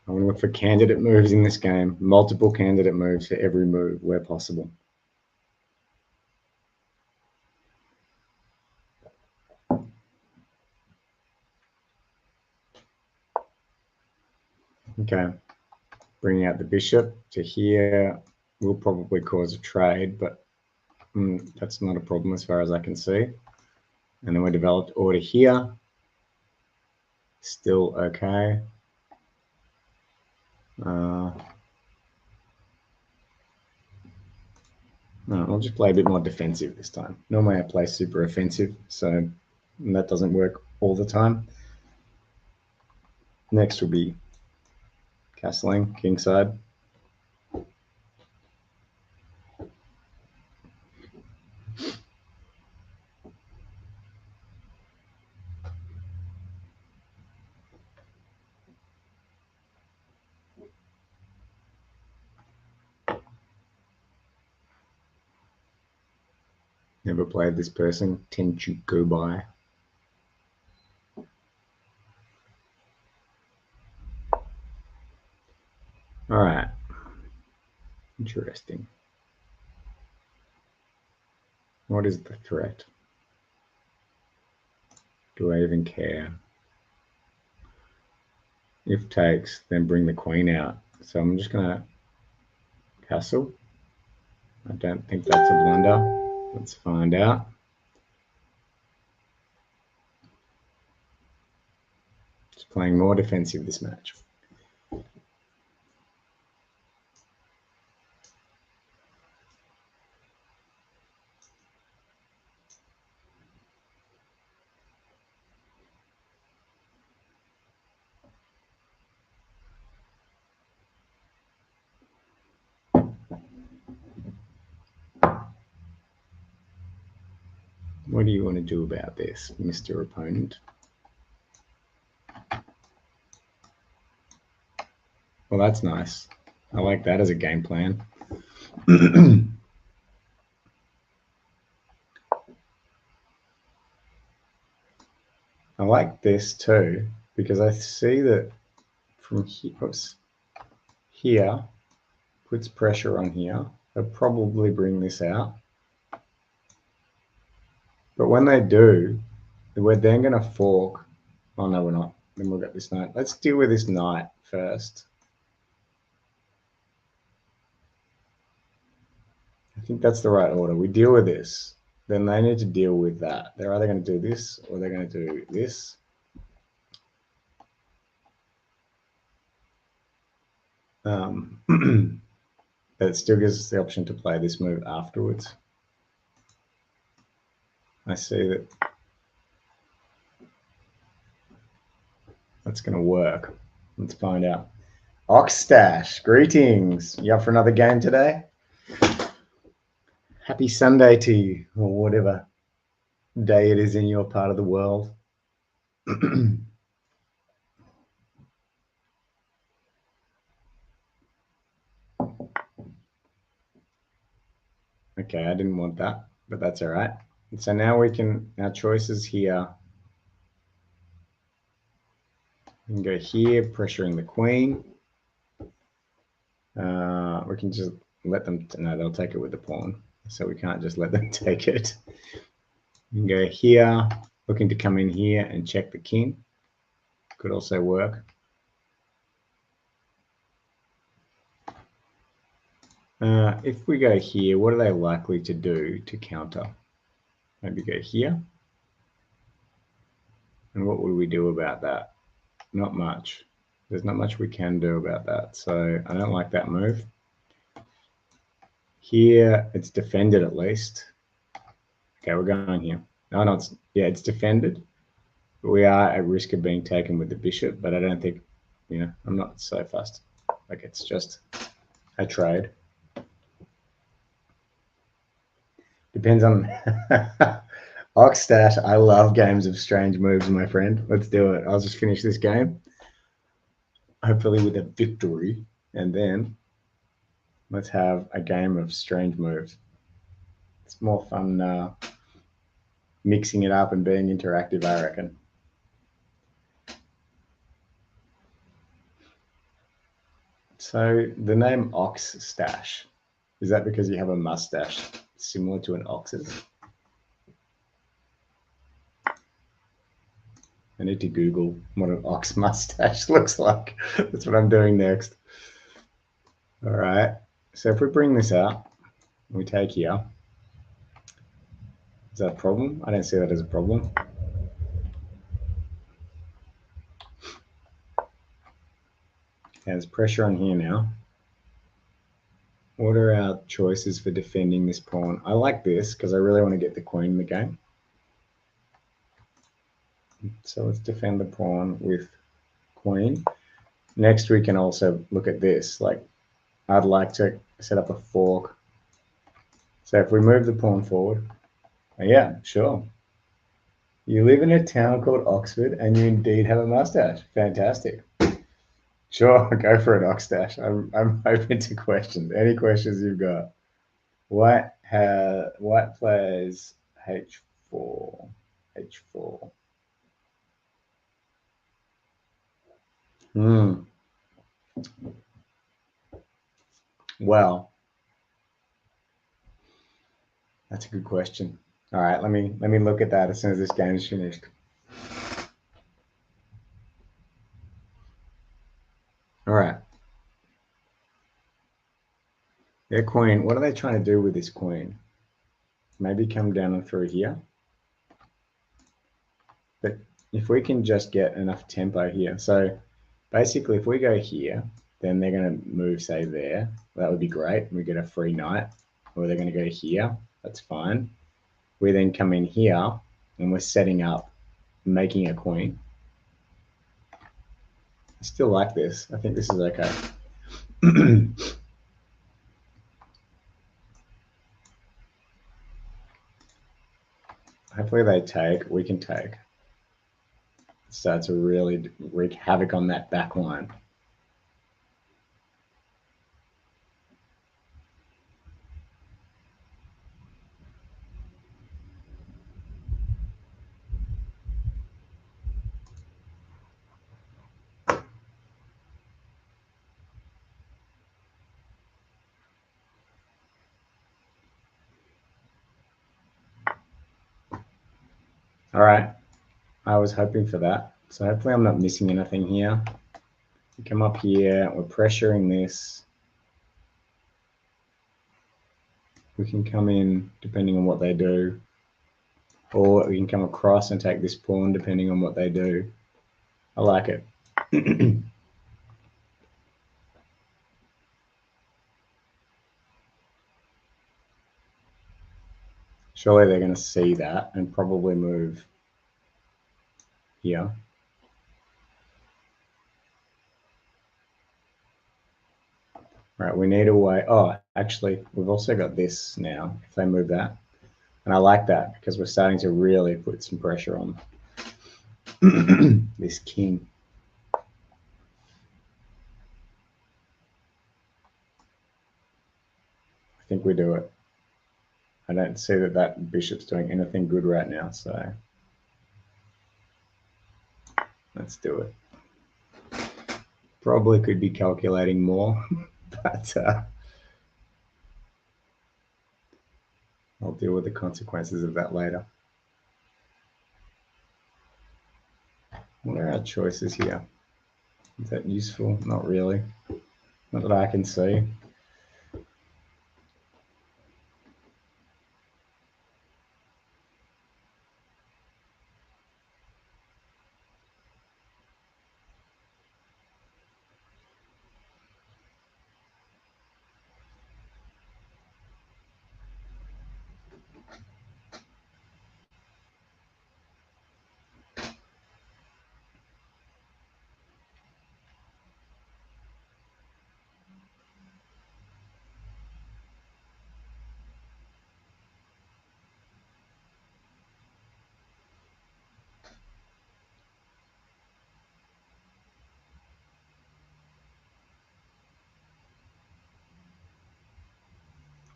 I want to look for candidate moves in this game, multiple candidate moves for every move where possible. Okay, bringing out the bishop to here will probably cause a trade, but that's not a problem as far as I can see. And then we developed order here. Still okay. No, I'll just play a bit more defensive this time. Normally I play super offensive, so that doesn't work all the time. Next will be castling, kingside. Never played this person. Tend to go by. All right. Interesting. What is the threat? Do I even care? If takes, then bring the queen out. So I'm just going to castle. I don't think that's a blunder. Let's find out. Just playing more defensive this match. What do you want to do about this, Mr. Opponent? Well, that's nice. I like that as a game plan. I like this too, because I see that from here puts pressure on here. They'll probably bring this out. But when they do, we're then going to fork. Oh, no, we're not. Then we'll get this knight. Let's deal with this knight first. I think that's the right order. We deal with this. Then they need to deal with that. They're either going to do this or they're going to do this. But it still gives us the option to play this move afterwards. I see that that's going to work. Let's find out. Oxstash, greetings. You up for another game today? Happy Sunday to you, or whatever day it is in your part of the world. Okay, I didn't want that, but that's all right. And so now we can, our choices here, we can go here, pressuring the queen. We can just let them, no, they'll take it with the pawn. So we can't just let them take it. We can go here, looking to come in here and check the king. Could also work. If we go here, what are they likely to do to counter? Maybe go here. And what would we do about that? Not much. There's not much we can do about that. So I don't like that move. Here, it's defended at least. Okay, we're going here. No, it's, yeah, it's defended. But we are at risk of being taken with the bishop, but I don't think, you know, I'm not so fussed. Like, it's just a trade. Depends on Oxstat. I love games of strange moves, my friend. Let's do it. I'll just finish this game, hopefully with a victory, and then let's have a game of strange moves. It's more fun mixing it up and being interactive, I reckon. So the name Ox Stash, is that because you have a mustache similar to an ox's? I need to Google what an ox mustache looks like. That's what I'm doing next. All right. So if we bring this out, we take here. Is that a problem? I don't see that as a problem. There's pressure on here now. What are our choices for defending this pawn? I like this because I really want to get the queen in the game. So let's defend the pawn with queen. Next, we can also look at this. Like, I'd like to set up a fork. So if we move the pawn forward, yeah, sure. You live in a town called Oxford and you indeed have a mustache. Fantastic. Sure, go for an oxtash. I'm open to questions. Any questions you've got? White plays H4. H4. Well, that's a good question. All right, let me look at that as soon as this game is finished. All right. Their queen, what are they trying to do with this queen? Maybe come down and through here. But if we can just get enough tempo here. So basically, if we go here, then they're going to move, say, there. That would be great. We get a free knight. Or they're going to go here. That's fine. We then come in here, and we're setting up, making a queen. I still like this. I think this is okay. Hopefully they take. We can take. Start to really wreak havoc on that back line. All right. I was hoping for that. So hopefully I'm not missing anything here. We come up here. We're pressuring this. We can come in depending on what they do. Or we can come across and take this pawn depending on what they do. I like it. Surely they're going to see that and probably move here. Right, we need a way. Oh, actually, we've also got this now, if they move that. And I like that because we're starting to really put some pressure on this king. I think we do it. I don't see that bishop's doing anything good right now, so let's do it. Probably could be calculating more, but I'll deal with the consequences of that later. What are our choices here? Is that useful? Not really. Not that I can see.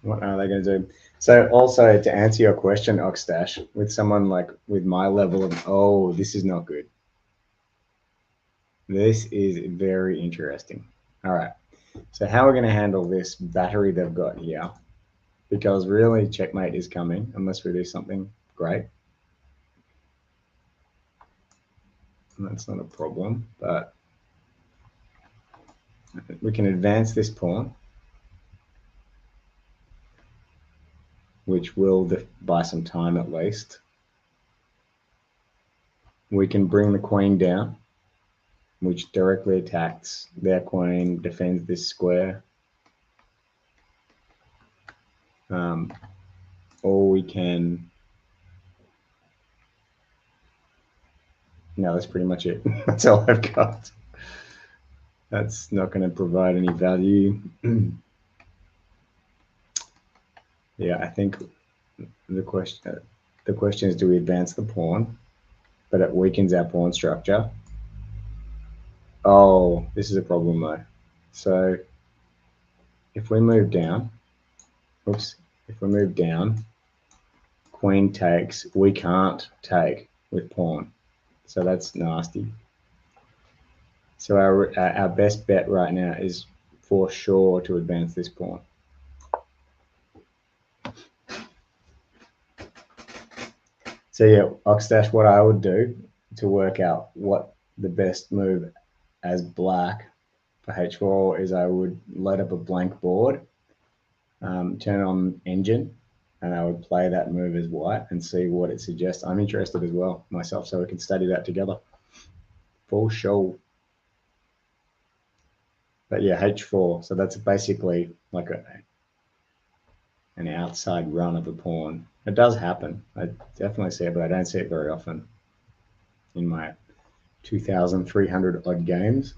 What are they going to do? So also to answer your question, Oxtash, with someone like with my level of, oh, this is not good. This is very interesting. All right. So how we're going to handle this battery they've got here, because really checkmate is coming unless we do something great. And that's not a problem, but we can advance this pawn, which will buy some time at least. We can bring the queen down, which directly attacks their queen, defends this square. Or we can... No, that's pretty much it. That's all I've got. That's not going to provide any value. Yeah, I think the question is, do we advance the pawn? But it weakens our pawn structure. Oh, this is a problem though. So if we move down, oops, if we move down, queen takes, we can't take with pawn. So that's nasty. So our best bet right now is for sure to advance this pawn. So yeah, Oxdash, what I would do to work out what the best move as black for h4 is, I would load up a blank board, turn on engine, and I would play that move as white and see what it suggests. I'm interested as well myself, so we can study that together. For sure. But yeah, h4. So that's basically like an outside run of a pawn. It does happen. I definitely see it, but I don't see it very often in my 2,300 odd games.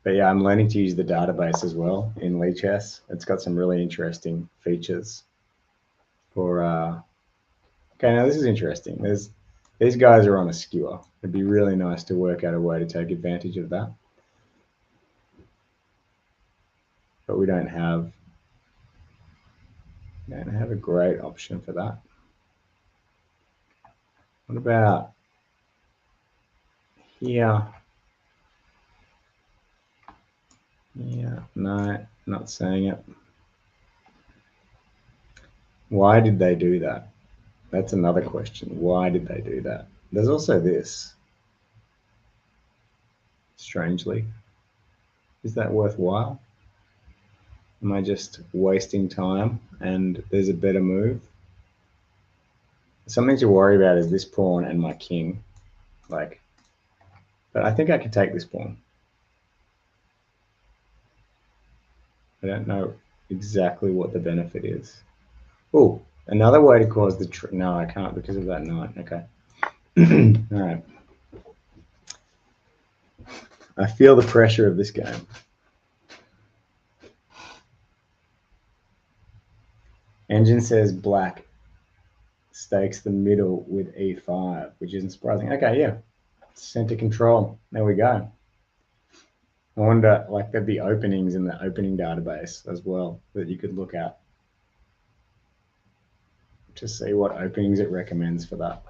But yeah, I'm learning to use the database as well in Lichess. It's got some really interesting features for... Okay, now this is interesting. These guys are on a skewer. It'd be really nice to work out a way to take advantage of that. But we don't have a great option for that. What about here? Yeah, no, not saying it. Why did they do that? That's another question. Why did they do that? There's also this. Strangely. Is that worthwhile? Am I just wasting time and there's a better move? Something to worry about is this pawn and my king. But I think I can take this pawn. I don't know exactly what the benefit is. Oh, another way to cause the... No, I can't because of that knight. Okay. All right. I feel the pressure of this game. Engine says black stakes the middle with e5, which isn't surprising. Okay, yeah. Center control. There we go. I wonder, there'd be openings in the opening database as well that you could look at to see what openings it recommends for that.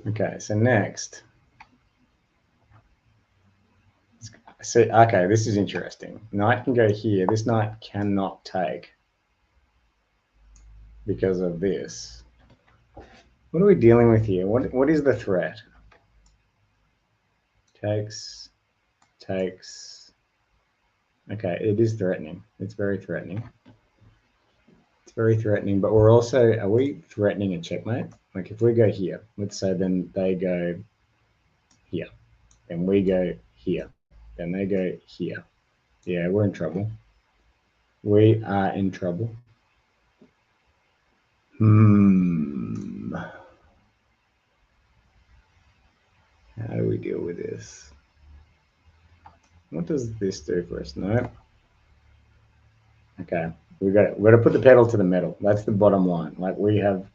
Okay, so next. So, okay, this is interesting. Knight can go here. This knight cannot take because of this. What are we dealing with here? What is the threat? Takes. Okay, it is threatening. It's very threatening. It's very threatening, but we're also... Are we threatening a checkmate? Like if we go here, let's say then they go here, then we go here, then they go here. Yeah, we're in trouble. We are in trouble. How do we deal with this? What does this do for us? No. Okay, we got to put the pedal to the metal. That's the bottom line. We have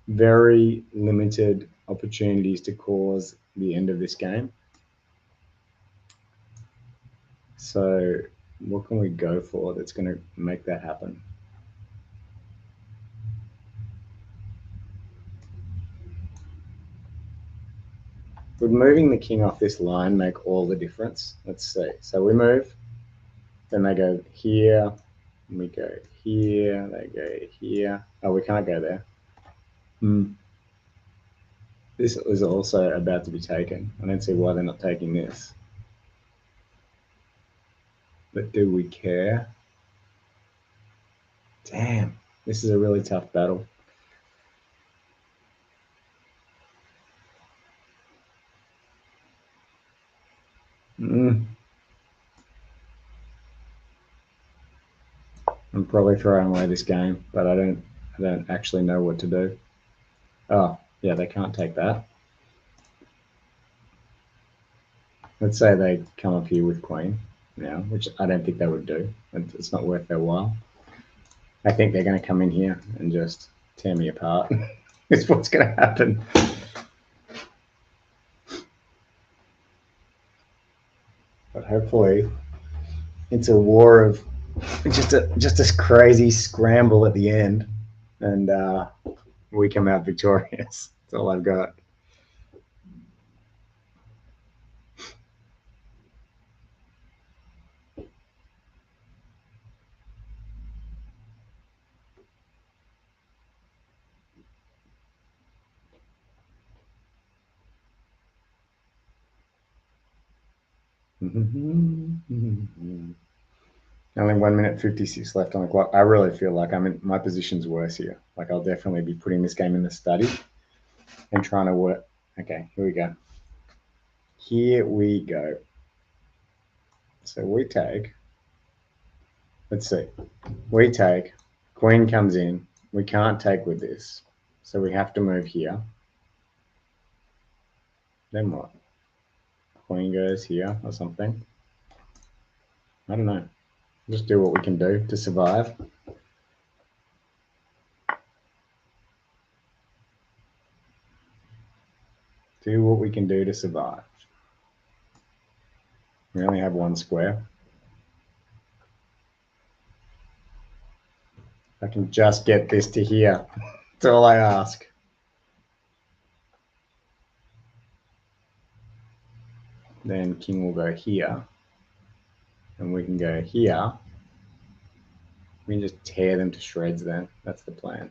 very limited opportunities to cause the end of this game. So what can we go for that's going to make that happen? Would moving the king off this line make all the difference? Let's see. So we move, then they go here, and we go here, they go here. Oh, we can't go there. This is also about to be taken. I don't see why they're not taking this. But do we care? Damn, this is a really tough battle. I'm probably throwing away this game, but I don't actually know what to do. Oh, yeah, they can't take that. Let's say they come up here with queen now, which I don't think they would do. It's not worth their while. I think they're going to come in here and just tear me apart. It's what's going to happen. But hopefully it's a war of just a crazy scramble at the end, and we come out victorious. That's all I've got. Only 1 minute 56 left on the clock. I really feel like my position's worse here. Like I'll definitely be putting this game in the study and trying to work. Okay, here we go. Here we go. So we take, let's see, we take, queen comes in. We can't take with this. So we have to move here. Then what? Queen goes here or something. I don't know. Just do what we can do to survive. Do what we can do to survive. We only have one square. I can just get this to here. That's all I ask. Then king will go here. And we can go here. We can just tear them to shreds then. That's the plan.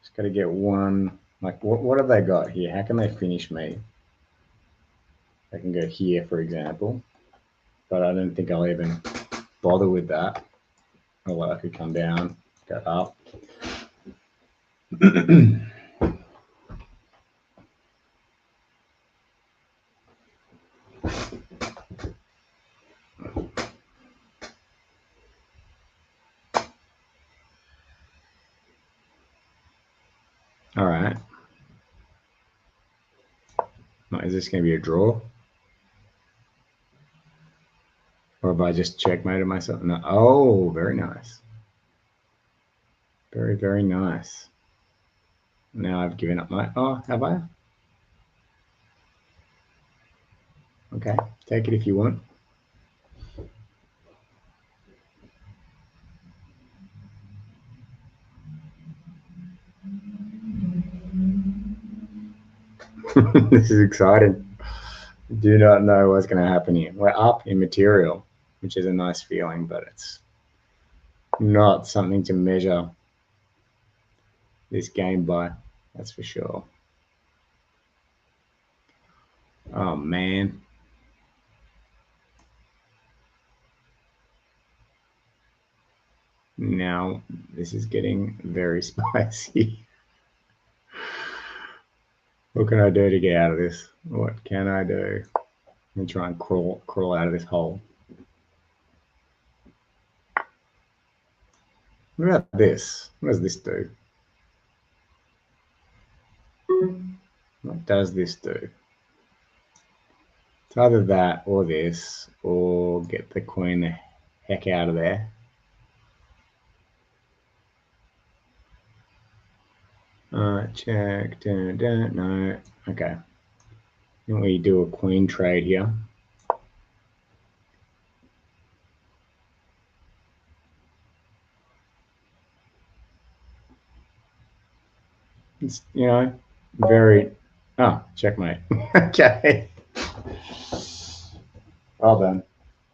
Just got to get one. Like, what have they got here? How can they finish me? I can go here, for example. But I don't think I'll even bother with that. Although I could come down, go up. All right. Is this going to be a draw? Or have I just checkmated myself? No. Oh, very nice. Very, very nice. Now I've given up my... Oh, have I? Okay, take it if you want. This is exciting. Do not know what's going to happen here. We're up in material, which is a nice feeling, but it's not something to measure this game by, that's for sure. Oh, man. Now, this is getting very spicy. What can I do to get out of this? What can I do? Let me try and crawl out of this hole. What about this? What does this do? What does this do? It's either that or this, or get the queen the heck out of there. Check, no. Okay. Then we do a queen trade here. It's, very... Oh, checkmate. Okay. Well done.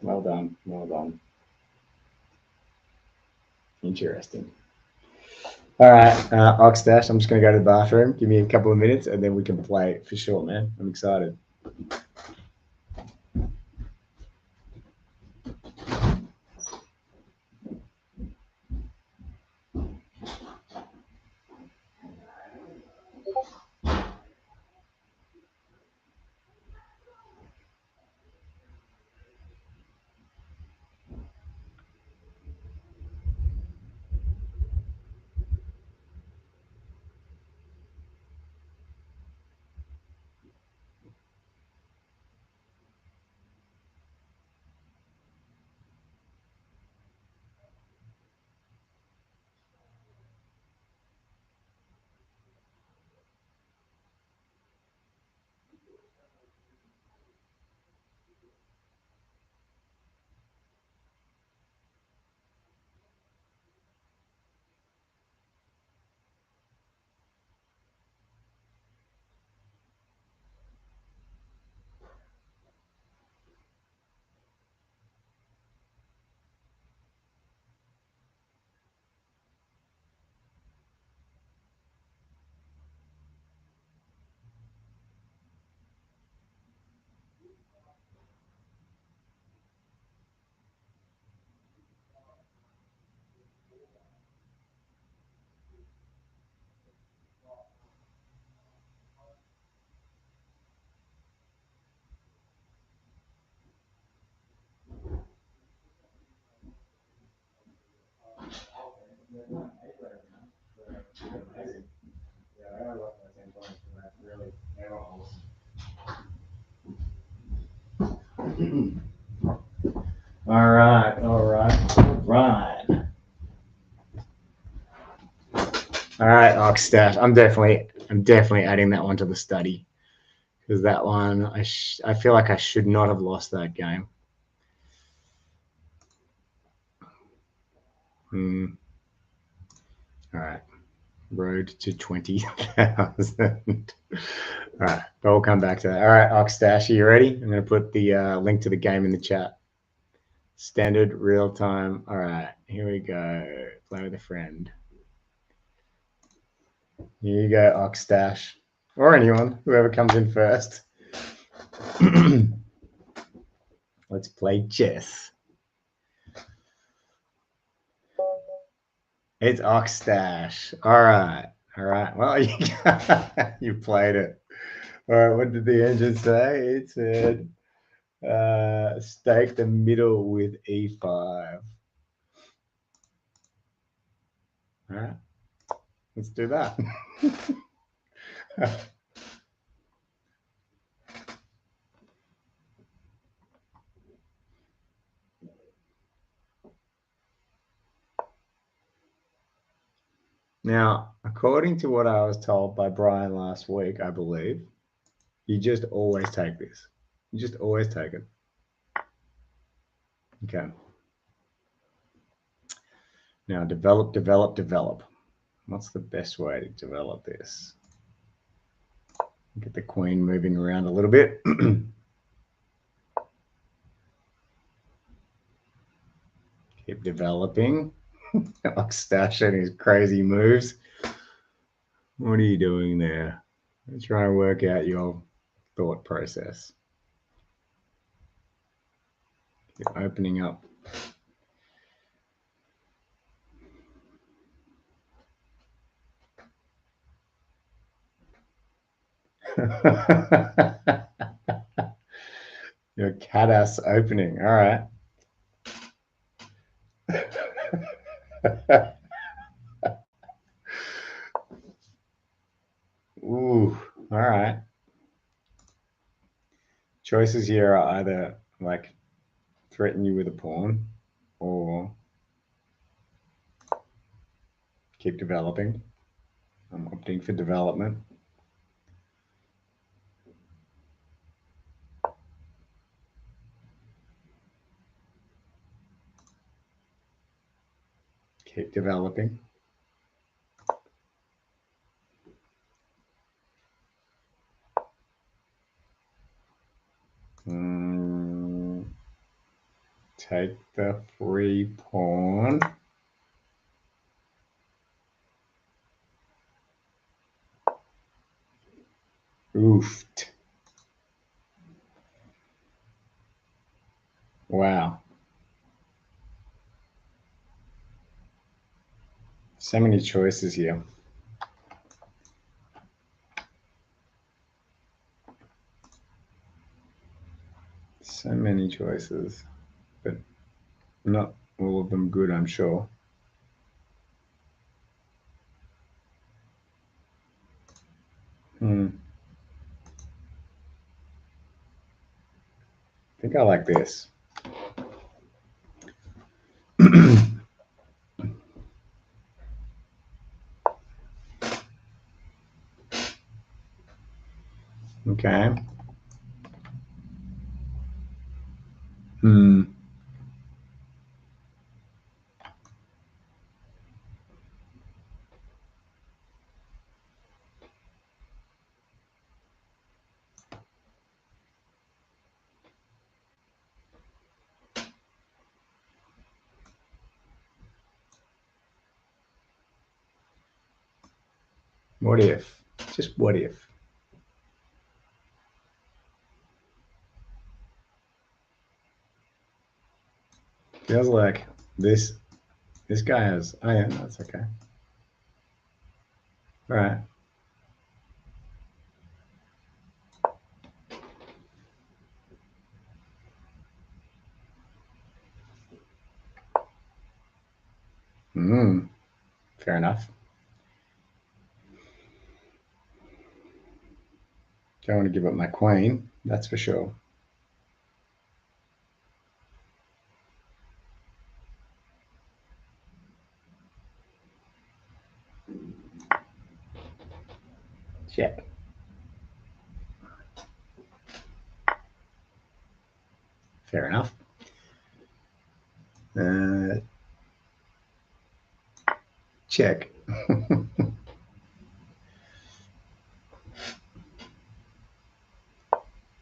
Well done. Well done. Interesting. All right, Oxdash, I'm just going to go to the bathroom. Give me a couple of minutes and then we can play for sure, man. I'm excited. All right. All right, Oxstaff. I'm definitely adding that one to the study because that one I feel like I should not have lost that game. All right, road to 20,000. All right, but we'll come back to that. All right, Oxstash, are you ready? I'm going to put the link to the game in the chat. Standard real time. All right, here we go. Play with a friend. Here you go, Oxstash, or anyone, whoever comes in first. Let's play chess. It's Oxstash. All right. Well, you played it. All right. What did the engine say? It said stake the middle with e5. All right. Let's do that. Now, according to what I was told by Brian last week, I believe, you just always take this. You just always take it. Okay. Now, develop. What's the best way to develop this? Get the queen moving around a little bit. Keep developing. Like stashing his crazy moves. What are you doing there? I'm trying to work out your thought process. Keep opening up. Your cat ass opening. All right. Ooh, all right. Choices here are either like threaten you with a pawn or keep developing. I'm opting for development. Keep developing. Take the free pawn. Oofed. Wow. So many choices here. So many choices, but not all of them good, I'm sure. I think I like this. Okay. What if? Just what if? Feels like this guy has. Oh yeah, that's okay. All right. Fair enough. Don't want to give up my queen, that's for sure. Check. Fair enough. Check.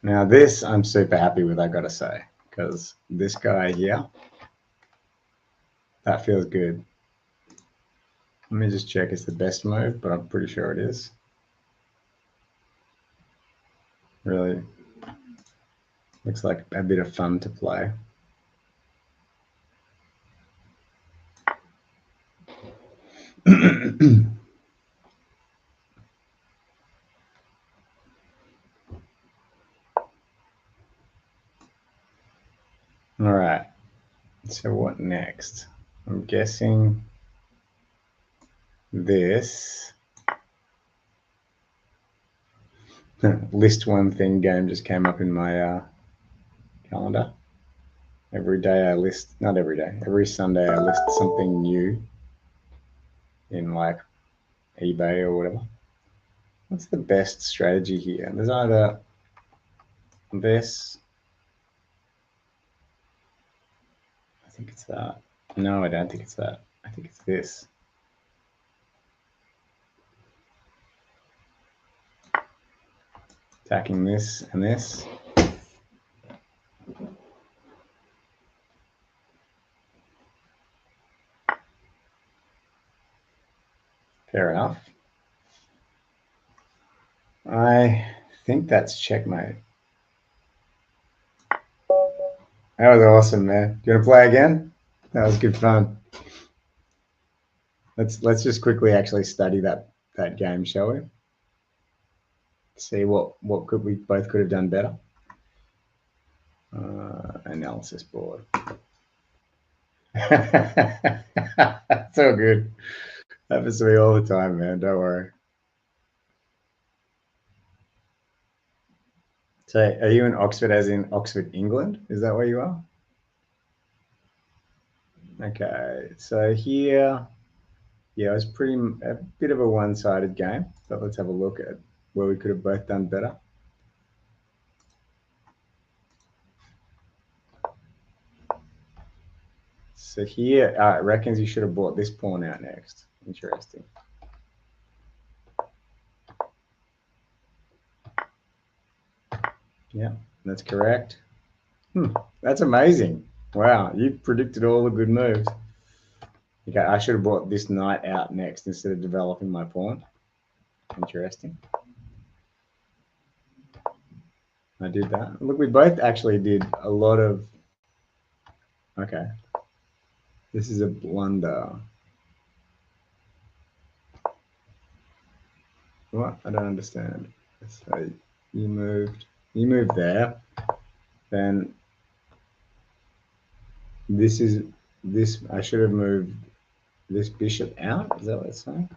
Now this I'm super happy with, I gotta say, because this guy here, that feels good. Let me just check it's the best move, but I'm pretty sure it is. Really looks like a bit of fun to play. All right, so what next? I'm guessing this list one thing game just came up in my calendar. Every day I list, not every day, every Sunday I list something new in like eBay or whatever. What's the best strategy here? There's either this, I think it's that. No, I don't think it's that. I think it's this. Attacking this and this. Fair enough. I think that's checkmate. That was awesome, man. Do you want to play again? That was good fun. Let's just quickly actually study that game, shall we? See what we both could have done better. Analysis board. It's all good. Happens to me all the time, man. Don't worry. So, are you in Oxford, as in Oxford, England? Is that where you are? Okay. So here, yeah, it was a bit of a one-sided game. But let's have a look at where we could have both done better. So here, it reckons you should have bought this pawn out next. Interesting. Yeah, that's correct. That's amazing. Wow, you predicted all the good moves. Okay, I should have brought this knight out next instead of developing my pawn. Interesting. I did that. Look, we both actually did a lot of. Okay. This is a blunder. What? I don't understand. So you moved there. Then this is this. I should have moved this bishop out. Is that what it's saying?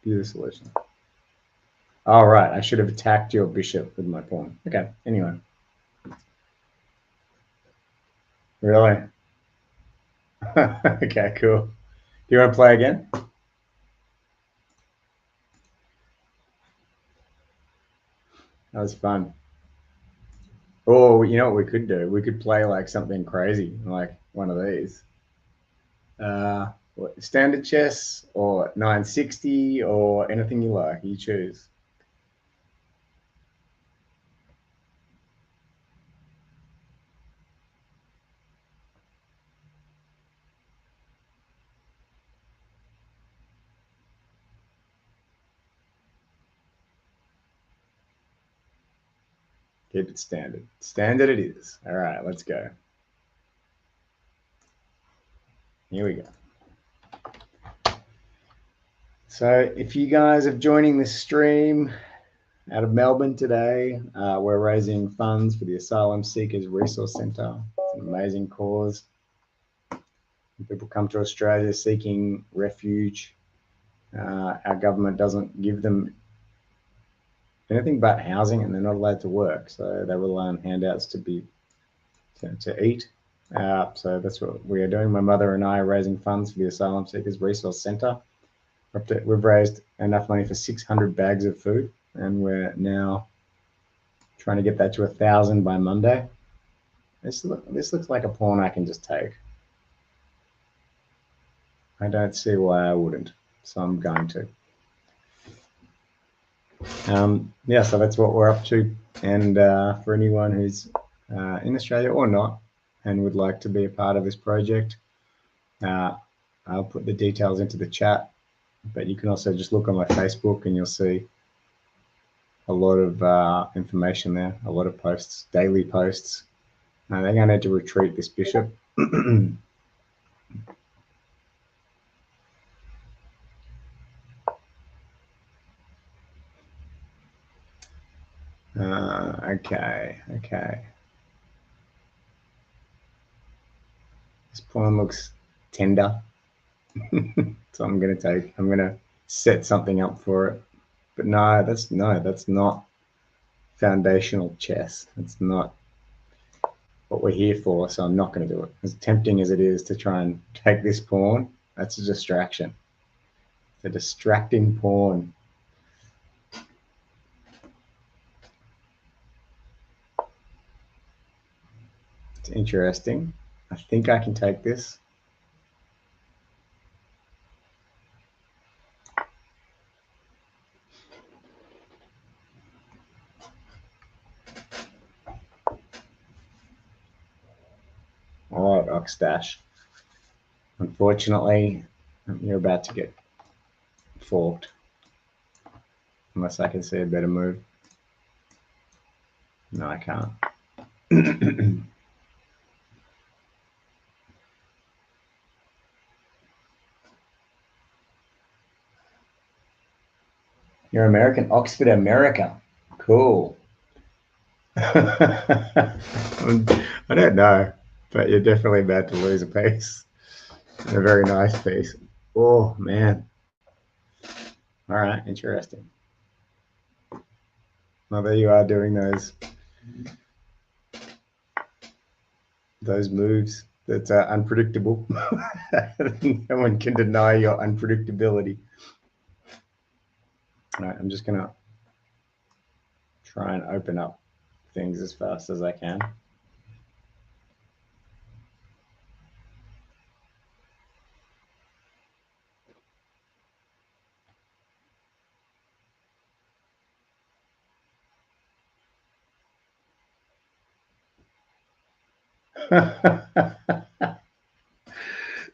View the solution. All right. I should have attacked your bishop with my pawn. Okay. Anyway. Really? Okay. Cool. Do you want to play again? That was fun. Oh, you know what we could do? We could play like something crazy, like one of these. Standard chess or 960 or anything you like. You choose. Keep it standard. Standard it is. All right, let's go. Here we go. So if you guys are joining this stream out of Melbourne today, we're raising funds for the Asylum Seekers Resource Centre. It's an amazing cause. People come to Australia seeking refuge. Our government doesn't give them anything but housing, and they're not allowed to work, so they rely on handouts to eat. So that's what we are doing. My mother and I are raising funds for the Asylum Seekers Resource Centre. We've raised enough money for 600 bags of food, and we're now trying to get that to 1,000 by Monday. This looks like a pawn I can just take. I don't see why I wouldn't, so I'm going to. Yeah, so that's what we're up to. And for anyone who's in Australia or not and would like to be a part of this project, I'll put the details into the chat, but you can also just look on my Facebook and you'll see a lot of information there, a lot of posts, daily posts. They're going to need to retreat this bishop. Okay. This pawn looks tender. So I'm going to set something up for it. But no, that's not foundational chess. That's not what we're here for, so I'm not going to do it. As tempting as it is to try and take this pawn, that's a distraction. It's a distracting pawn. It's interesting. I think I can take this. All right, Oxdash. Unfortunately, you're about to get forked. Unless I can see a better move. No, I can't. You're American, Oxford, America. Cool. I don't know, but you're definitely about to lose a piece. A very nice piece. Oh, man. All right, interesting. Well, there you are doing those moves that are unpredictable. No one can deny your unpredictability. All right, I'm just going to try and open up things as fast as I can.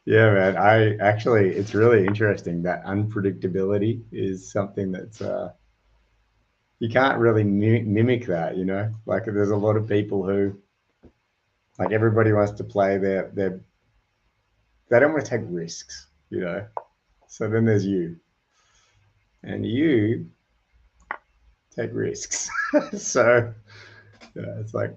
Yeah, man. It's really interesting that unpredictability is something that's, you can't really mimic that, you know. Like there's a lot of people who, like everybody wants to play they don't want to take risks, you know. So then there's you, and you take risks. So yeah, it's like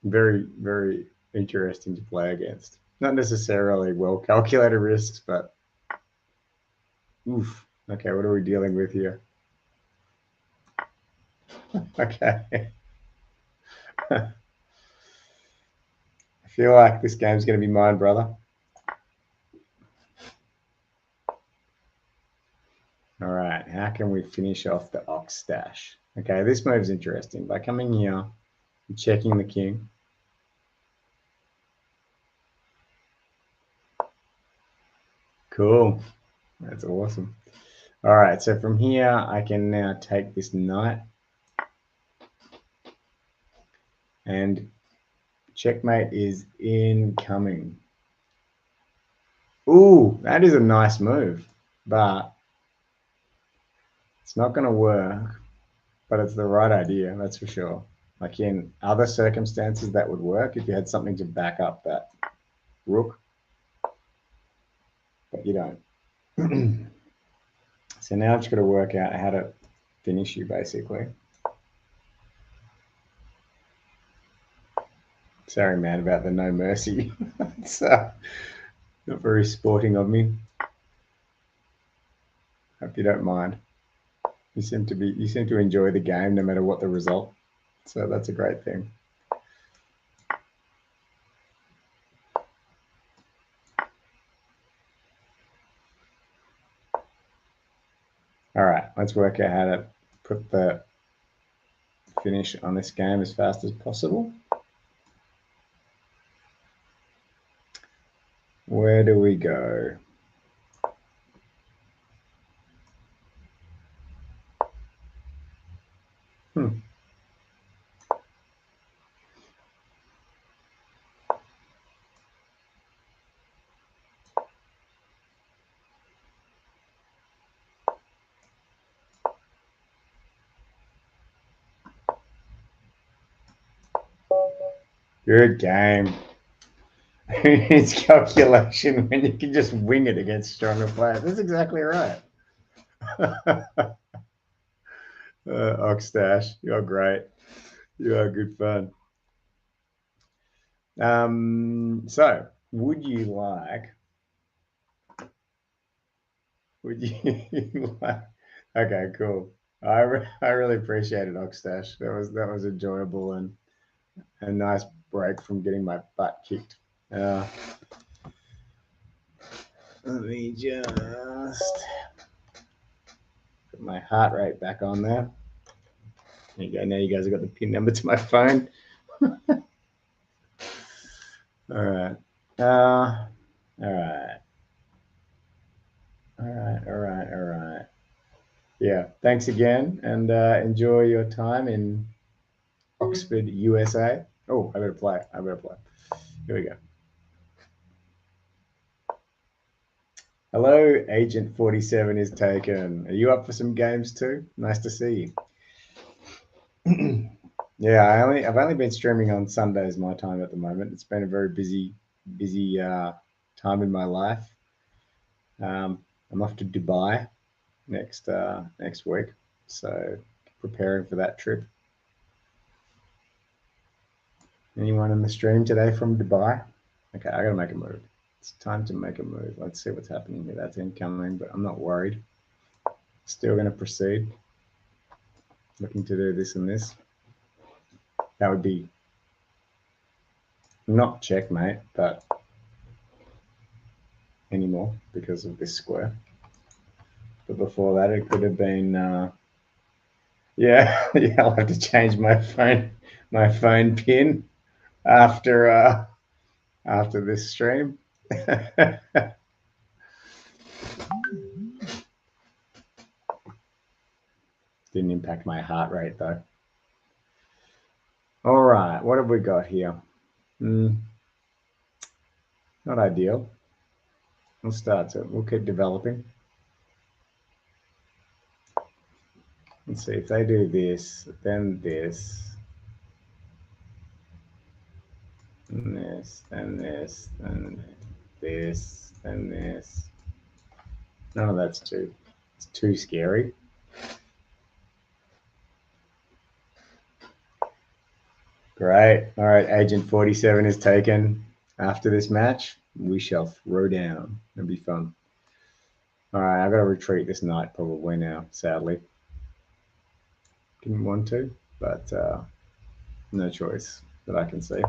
very, very interesting to play against. Not necessarily well calculated risks, but oof. Okay, what are we dealing with here? Okay. I feel like this game's going to be mine, brother. All right, how can we finish off the ox stash? Okay, this move's interesting. By coming here and checking the king. Cool. That's awesome. All right, so from here, I can now take this knight and checkmate is incoming. Ooh, that is a nice move, but it's not going to work, but it's the right idea, that's for sure. Like in other circumstances, that would work if you had something to back up that rook, but you don't. So now I've just got to work out how to finish you, basically. Sorry, man, about the no mercy. It's not very sporting of me. Hope you don't mind. You seem to enjoy the game no matter what the result. So that's a great thing. All right, let's work out how to put the finish on this game as fast as possible. Where do we go? Good game. It's calculation when you can just wing it against stronger players. That's exactly right. Oxstash, you're great. You are good fun. So, would you like? Would you like? Okay, cool. I really appreciated Oxstash. That was enjoyable and a nice break from getting my butt kicked. Let me just put my heart rate back on there. There you go. Now you guys have got the pin number to my phone. All right. All right. All right. Yeah. Thanks again, and enjoy your time in Oxford, USA. Oh, I better play. Here we go. Hello, Agent 47 is taken. Are you up for some games too? Nice to see you. Yeah, I've only been streaming on Sundays my time at the moment. It's been a very busy time in my life. I'm off to Dubai next week, so preparing for that trip. Anyone in the stream today from Dubai? Okay, I gotta make a move. It's time to make a move. Let's see what's happening here. That's incoming, but I'm not worried. Still gonna proceed. Looking to do this and this. That would be not checkmate, but anymore because of this square. But before that, it could have been. Yeah, yeah. I'll have to change my phone pin after this stream. Didn't impact my heart rate though. All right, what have we got here? Not ideal. We'll start. So we'll keep developing. Let's see, if they do this, then this, then this, then this, then this, then this. None of that's it's too scary. Great. All right, Agent 47 is taken. After this match, we shall throw down. It'll be fun. All right, I've got to retreat this night probably now, sadly. Didn't want to, but no choice that I can see.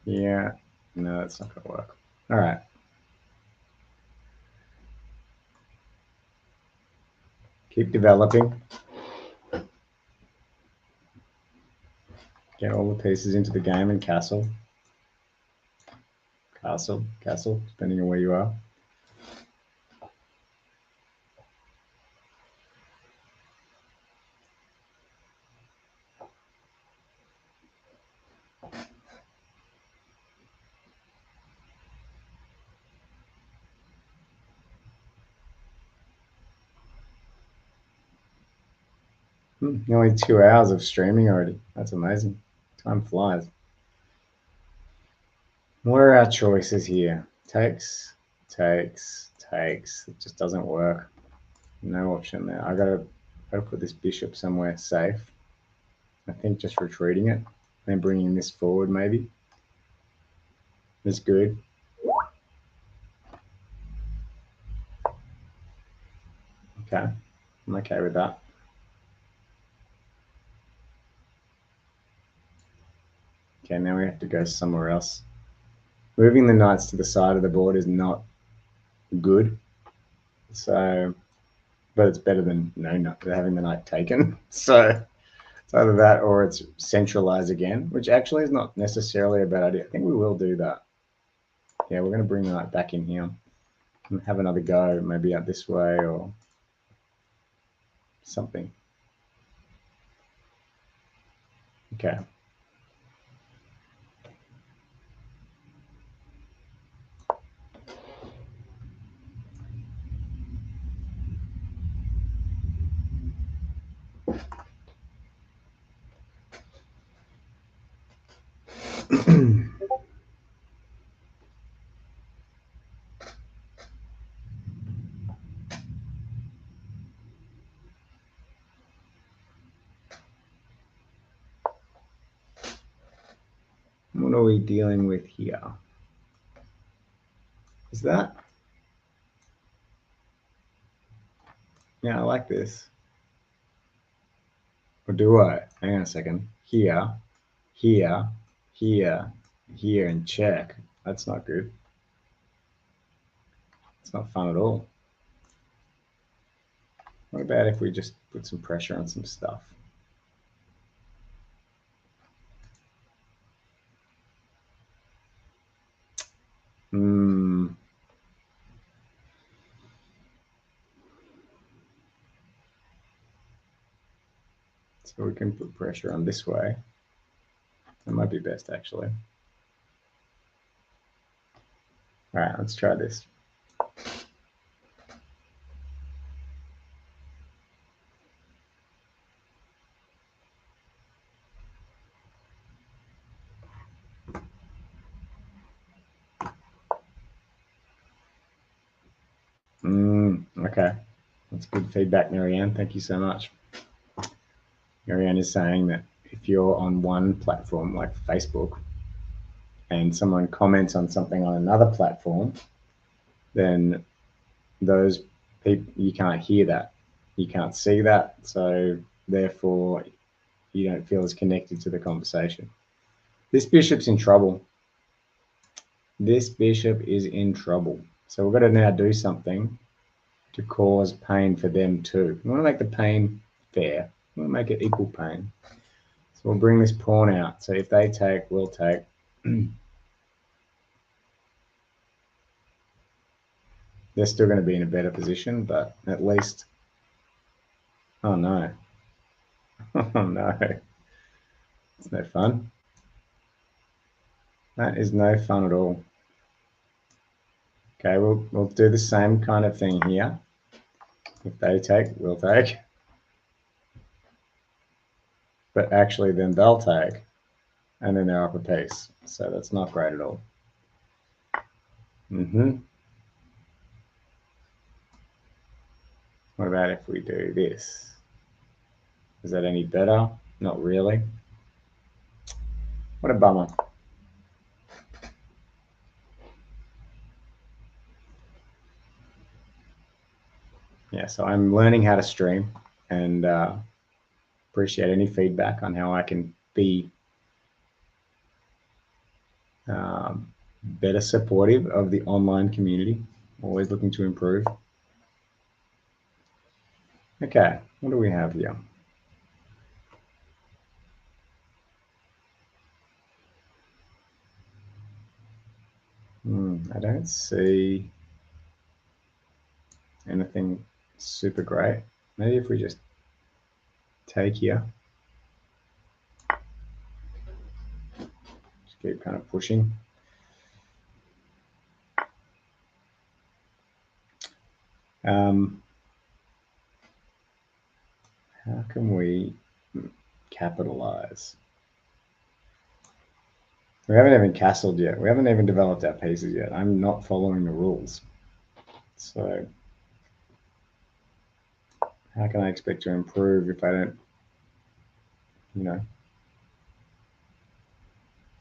Yeah, no, that's not going to work. All right. Keep developing. Get all the pieces into the game and castle. Castle, depending on where you are. Only 2 hours of streaming already. That's amazing. Time flies. What are our choices here? Takes. It just doesn't work. No option there. I gotta put this bishop somewhere safe. I think just retreating it, then bringing this forward maybe is good. Okay, I'm okay with that. Okay, now we have to go somewhere else. Moving the knights to the side of the board is not good. So, but it's better than having the knight taken. So it's either that or it's centralize again, which actually is not necessarily a bad idea. I think we will do that. Yeah, we're going to bring the knight back in here and have another go, maybe out this way or something. Okay. What are we dealing with here? Is that? Yeah, I like this. Or do I? Hang on a second. Here, here, here, here, and check. That's not good. It's not fun at all. What about if we just put some pressure on some stuff? So we can put pressure on this way. That might be best, actually. All right, let's try this. Okay. That's good feedback, Marianne. Thank you so much. Marianne is saying that if you're on one platform like Facebook and someone comments on something on another platform, then those people, you can't hear that. You can't see that. So therefore, you don't feel as connected to the conversation. This bishop's in trouble. This bishop is in trouble. So we've got to now do something to cause pain for them too. We want to make the pain fair. We want to make it equal pain. So we'll bring this pawn out. So if they take, we'll take. They're still going to be in a better position, but at least Oh no. Oh no. It's no fun. That is no fun at all. Okay, we'll do the same kind of thing here. If they take, we'll take. But actually then they'll take, and then they're up a piece. So that's not great at all. What about if we do this? Is that any better? Not really. What a bummer. Yeah, so I'm learning how to stream and appreciate any feedback on how I can be better supportive of the online community. Always looking to improve. Okay, what do we have here? I don't see anything super great. Maybe if we just take here, just keep kind of pushing. How can we capitalize? We haven't even castled yet. We haven't even developed our pieces yet. I'm not following the rules. So how can I expect to improve if I don't, you know,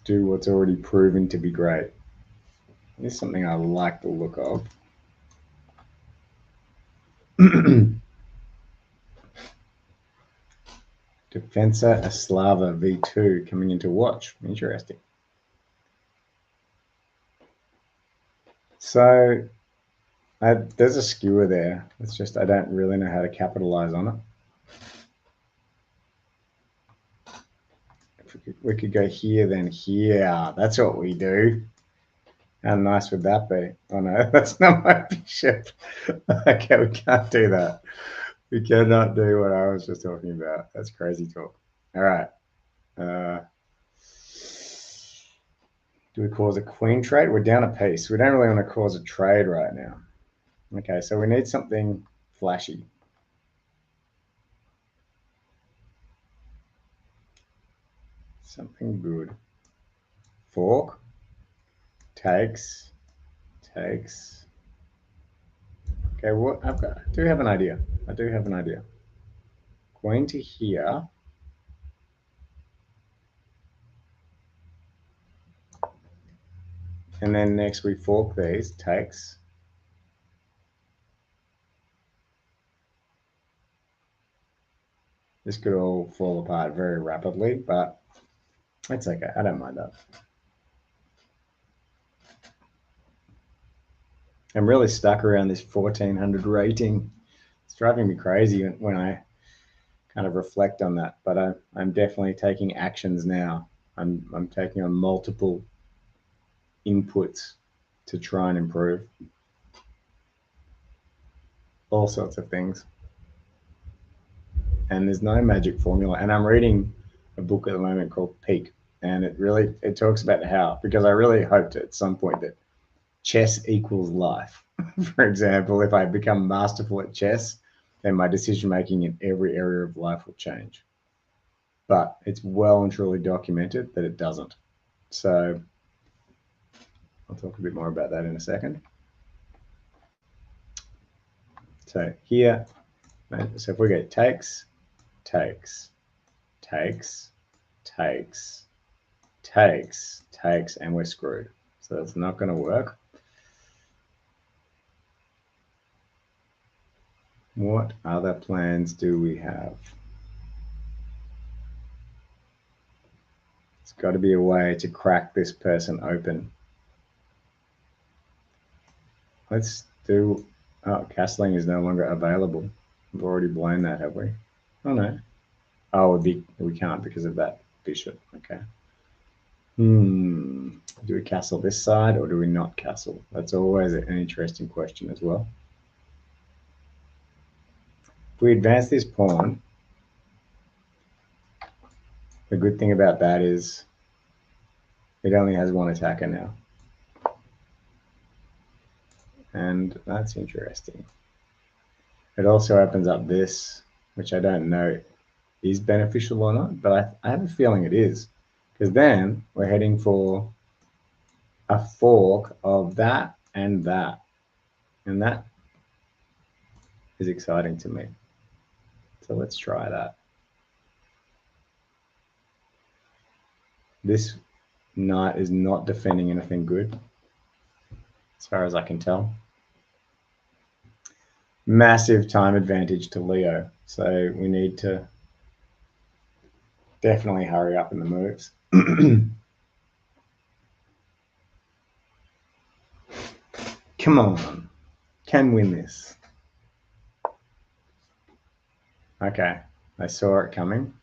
do what's already proven to be great? This is something I like the look of. Defensa Aslava V2 coming into watch. Interesting. So there's a skewer there. It's just I don't really know how to capitalize on it. If we could go here, then here. That's what we do. How nice would that be? Oh no, that's not my bishop. Okay, we can't do that. We cannot do what I was just talking about. That's crazy talk. All right. Do we cause a queen trade? We're down a piece. We don't really want to cause a trade right now. Okay, so we need something flashy. Something good. Fork. Takes. Takes. Okay, what I do have an idea. I do have an idea. Queen to here. And then next we fork these. Takes. This could all fall apart very rapidly, but it's okay. I don't mind that. I'm really stuck around this 1400 rating. It's driving me crazy when I kind of reflect on that, but I'm definitely taking actions now. I'm taking on multiple inputs to try and improve all sorts of things. And there's no magic formula. And I'm reading a book at the moment called Peak, and it talks about how, because I really hoped at some point that chess equals life. For example, if I become masterful at chess, then my decision making in every area of life will change. But it's well and truly documented that it doesn't. So I'll talk a bit more about that in a second. So here, so if we go takes, takes, takes, takes, takes, takes, and we're screwed. So that's not going to work. What other plans do we have? It's got to be a way to crack this person open. Let's do, oh, castling is no longer available. We've already blown that, have we? Oh no. Oh, we can't because of that bishop. Okay. Do we castle this side or do we not castle? That's always an interesting question as well. If we advance this pawn, the good thing about that is it only has one attacker now. And that's interesting. It also opens up this, which I don't know is beneficial or not, but I have a feeling it is. Because then we're heading for a fork of that and that. And that is exciting to me. So let's try that. This knight is not defending anything good, as far as I can tell. Massive time advantage to Leo, so we need to definitely hurry up in the moves. Come on, can win this. Okay, I saw it coming.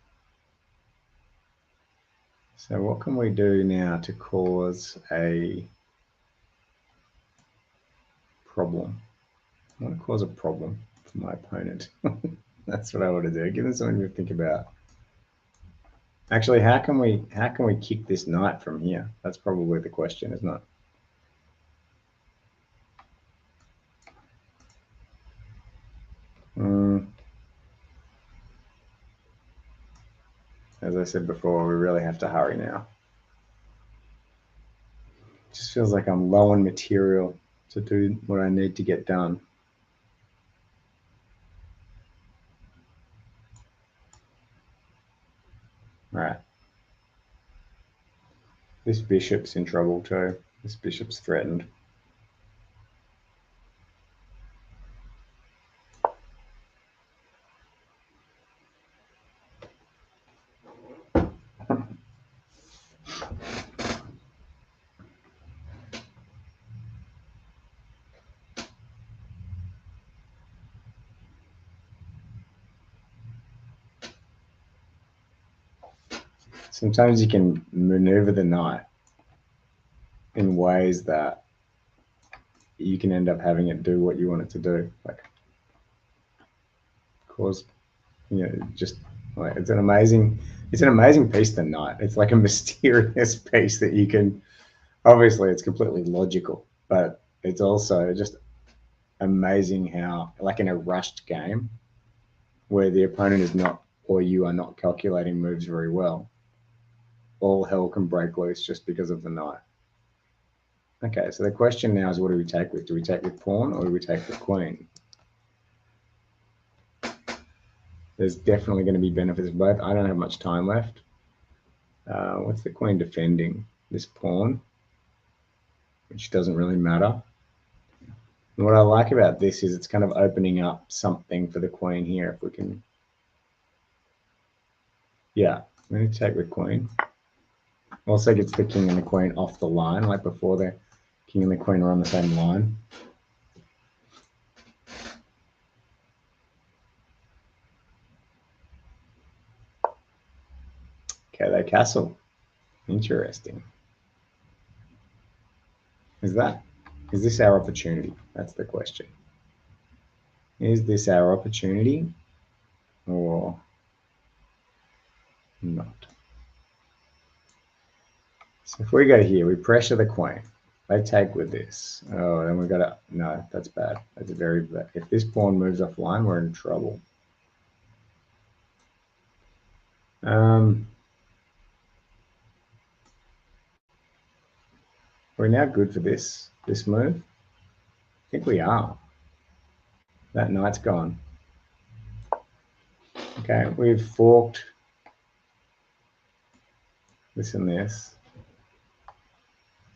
So what can we do now to cause a problem? I want to cause a problem for my opponent. That's what I want to do. Give them something to think about. Actually, how can we kick this knight from here? That's probably the question, isn't it? As I said before, we really have to hurry now. It just feels like I'm low on material to do what I need to get done. Right. This bishop's in trouble too. This bishop's threatened. Sometimes you can maneuver the knight in ways that you can end up having it do what you want it to do. Like, cause, just like it's an amazing piece, the knight. It's like a mysterious piece that you can, obviously it's completely logical, but it's also just amazing how, like in a rushed game where the opponent is not, or you are not calculating moves very well, all hell can break loose just because of the knight. Okay, so the question now is, what do we take with? Do we take with pawn or do we take with queen? There's definitely going to be benefits of both. I don't have much time left. What's the queen defending? This pawn, which doesn't really matter. And what I like about this is it's kind of opening up something for the queen here. If we can, yeah, I'm going to take with queen. Also gets the king and the queen off the line, like before the king and the queen are on the same line. Okay, they castle. Interesting. Is this our opportunity? That's the question. Is this our opportunity or not? So if we go here, we pressure the queen. They take with this. Oh, then we've got to, no, that's bad. That's very bad. If this pawn moves offline, we're in trouble. We're now good for this move. I think we are. That knight's gone. Okay, we've forked this and this.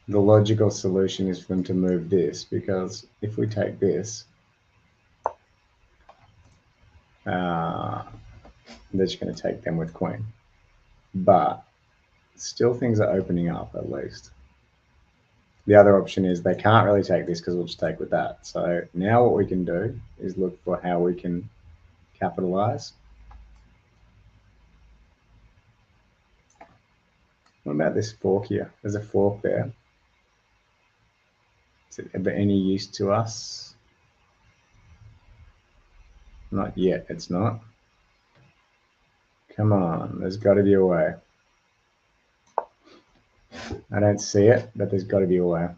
The logical solution is for them to move this, because if we take this, they're just going to take them with queen. But still things are opening up at least. The other option is they can't really take this because we'll just take with that. So now what we can do is look for how we can capitalize. What about this fork here? There's a fork there. Is it of any use to us? Not yet, it's not. Come on, there's got to be a way. I don't see it, but there's got to be a way.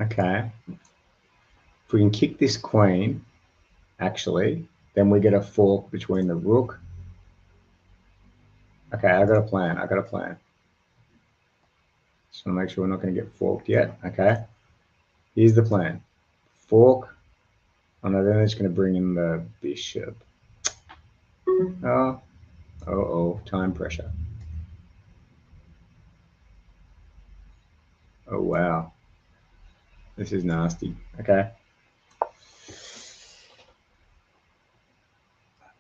Okay. If we can kick this queen, actually, then we get a fork between the rook. Okay, I got a plan. I got a plan. Just want to make sure we're not going to get forked yet. Okay. Here's the plan. Fork. Oh no, then it's going to bring in the bishop. Oh, oh, time pressure. Oh wow. This is nasty. Okay.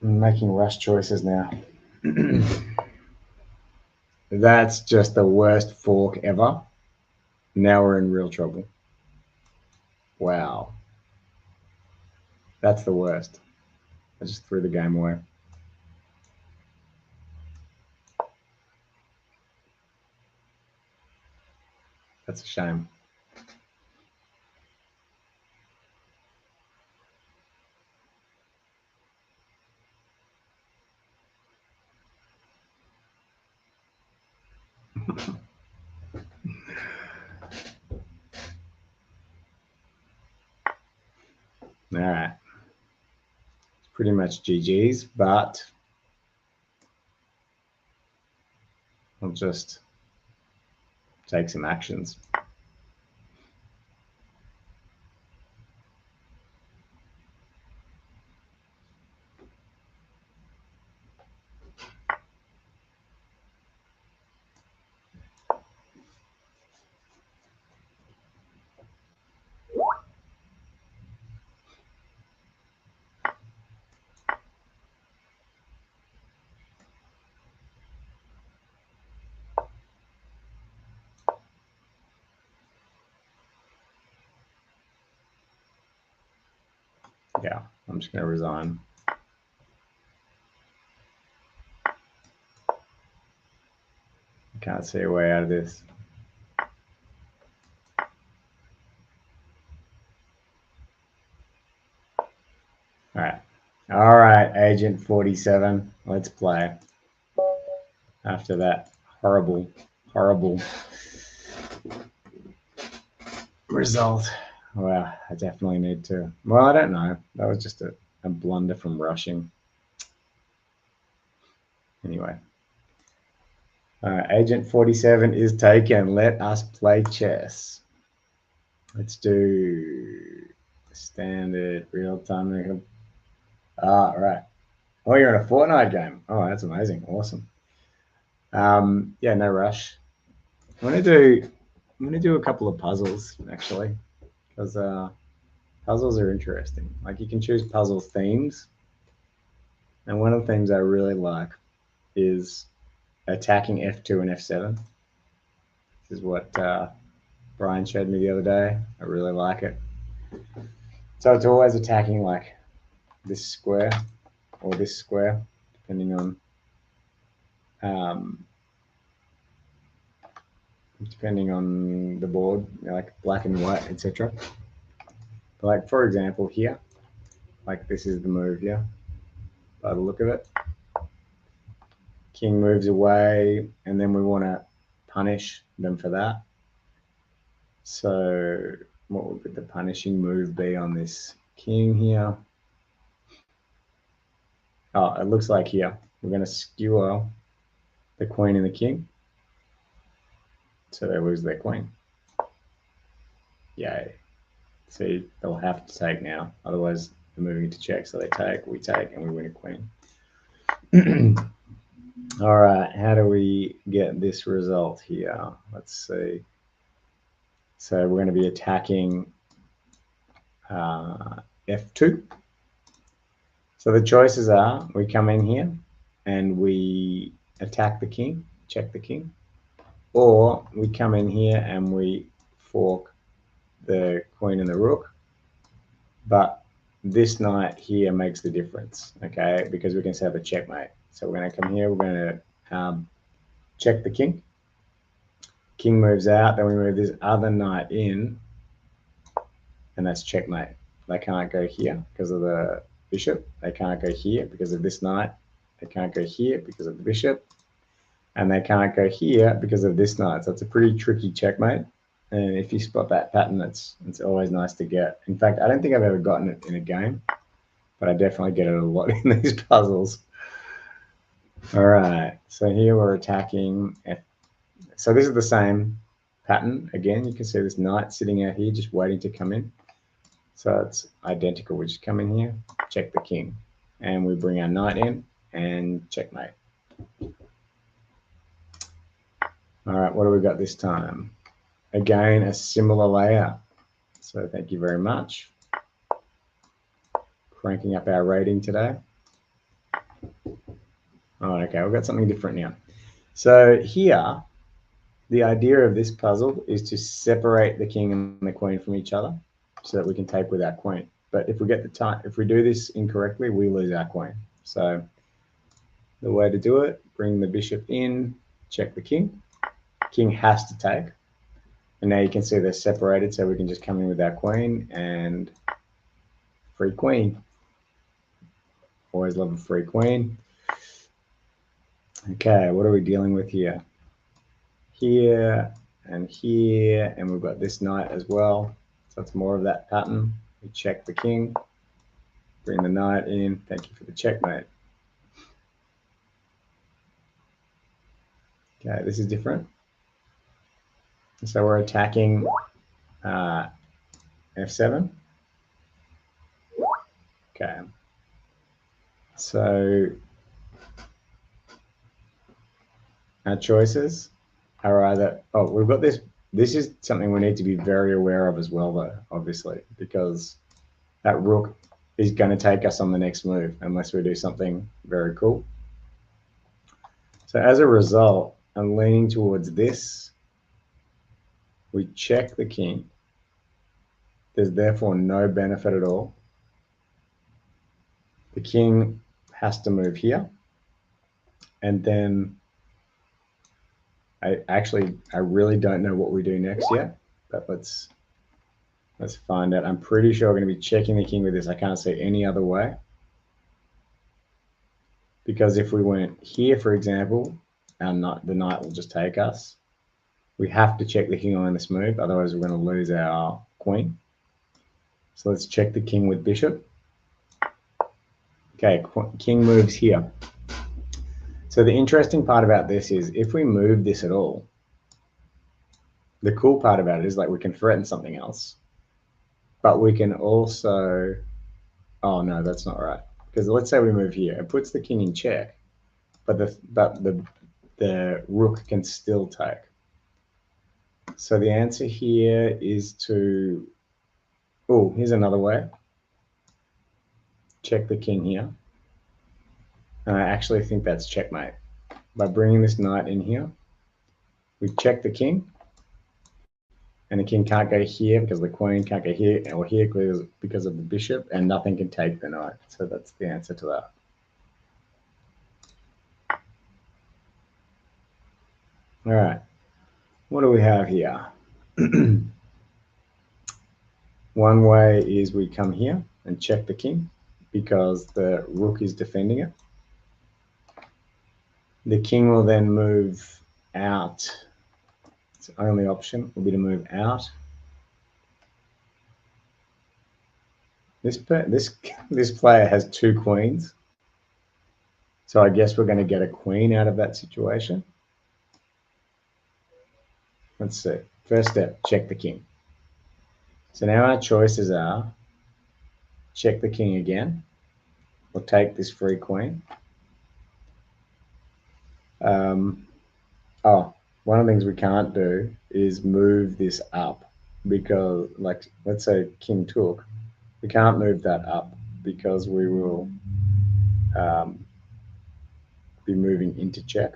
I'm making rush choices now. That's just the worst fork ever. Now we're in real trouble. Wow. That's the worst. I just threw the game away. That's a shame. All right. It's pretty much GG's, but I'll just take some actions. Yeah, I'm just going to resign. I can't see a way out of this. All right. All right, Agent 47. Let's play. After that horrible, horrible result. Well, I definitely need to. Well, I don't know. That was just a blunder from rushing. Anyway. Agent 47 is taken. Let us play chess. Let's do standard real time. Ah, right. Oh, you're in a Fortnite game. Oh, that's amazing. Awesome. Yeah, no rush. I'm gonna do a couple of puzzles actually, because puzzles are interesting. Like you can choose puzzle themes, and one of the themes I really like is attacking F2 and F7. This is what Brian showed me the other day. I really like it. So it's always attacking like this square or this square, depending on the board, you know, like black and white, etc. Like for example here, like this is the move here. By the look of it, king moves away, and then we want to punish them for that. So what would the punishing move be on this king here? Oh, it looks like here we're going to skewer the queen and the king, so they lose their queen. Yay. See, they'll have to take now, otherwise they're moving into check. So they take, we take, and we win a queen. All right, how do we get this result here? Let's see. So we're going to be attacking F2. So the choices are, we come in here and we attack the king, check the king, or we come in here and we fork the queen and the rook, but this knight here makes the difference, okay? Because we can set up a checkmate. So we're going to come here, we're going to check the king. King moves out, then we move this other knight in, and that's checkmate. They can't go here because of the bishop. They can't go here because of this knight. They can't go here because of the bishop. And they can't go here because of this knight. So it's a pretty tricky checkmate. And if you spot that pattern, it's always nice to get. In fact, I don't think I've ever gotten it in a game, but I definitely get it a lot in these puzzles. All right, so here we're attacking. So this is the same pattern. Again, you can see this knight sitting out here just waiting to come in. So it's identical. We just come in here, check the king, and we bring our knight in and checkmate. All right, what do we got this time? Again, a similar layout. So thank you very much. Cranking up our rating today. Oh, okay, we've got something different now. So here, the idea of this puzzle is to separate the king and the queen from each other so that we can take with our queen. But if we get the time, if we do this incorrectly, we lose our queen. So the way to do it, bring the bishop in, check the king. King has to take. And now you can see they're separated, so we can just come in with our queen and free queen. Always love a free queen. Okay, what are we dealing with here? Here, and we've got this knight as well. So it's more of that pattern. We check the king, bring the knight in. Thank you for the checkmate. Okay, this is different. So we're attacking f7. Okay. So our choices are either, oh, we've got this. This is something we need to be very aware of as well, though, obviously, because that rook is going to take us on the next move unless we do something very cool. So as a result, I'm leaning towards this. We check the king. There's therefore no benefit at all. The king has to move here. And then I really don't know what we do next yet, but let's find out. I'm pretty sure we're going to be checking the king with this. I can't see any other way. Because if we went here, for example, the knight will just take us. We have to check the king on this move, otherwise we're going to lose our queen. So let's check the king with bishop. Okay, king moves here. So the interesting part about this is if we move this at all, the cool part about it is like we can threaten something else, but we can also, oh no, that's not right. Because let's say we move here, it puts the king in check, but the rook can still take. So the answer here is to, oh, here's another way. Check the king here. And I actually think that's checkmate. By bringing this knight in here, we check the king. And the king can't go here because the queen can't go here or here because of the bishop, and nothing can take the knight. So that's the answer to that. All right, what do we have here? One way is we come here and check the king because the rook is defending it. The king will then move out. Its the only option will be to move out. This player has two queens. So I guess we're going to get a queen out of that situation. Let's see. First step, check the king. So now our choices are check the king again, or take this free queen. One of the things we can't do is move this up because, like, let's say king took, we can't move that up because we will be moving into check.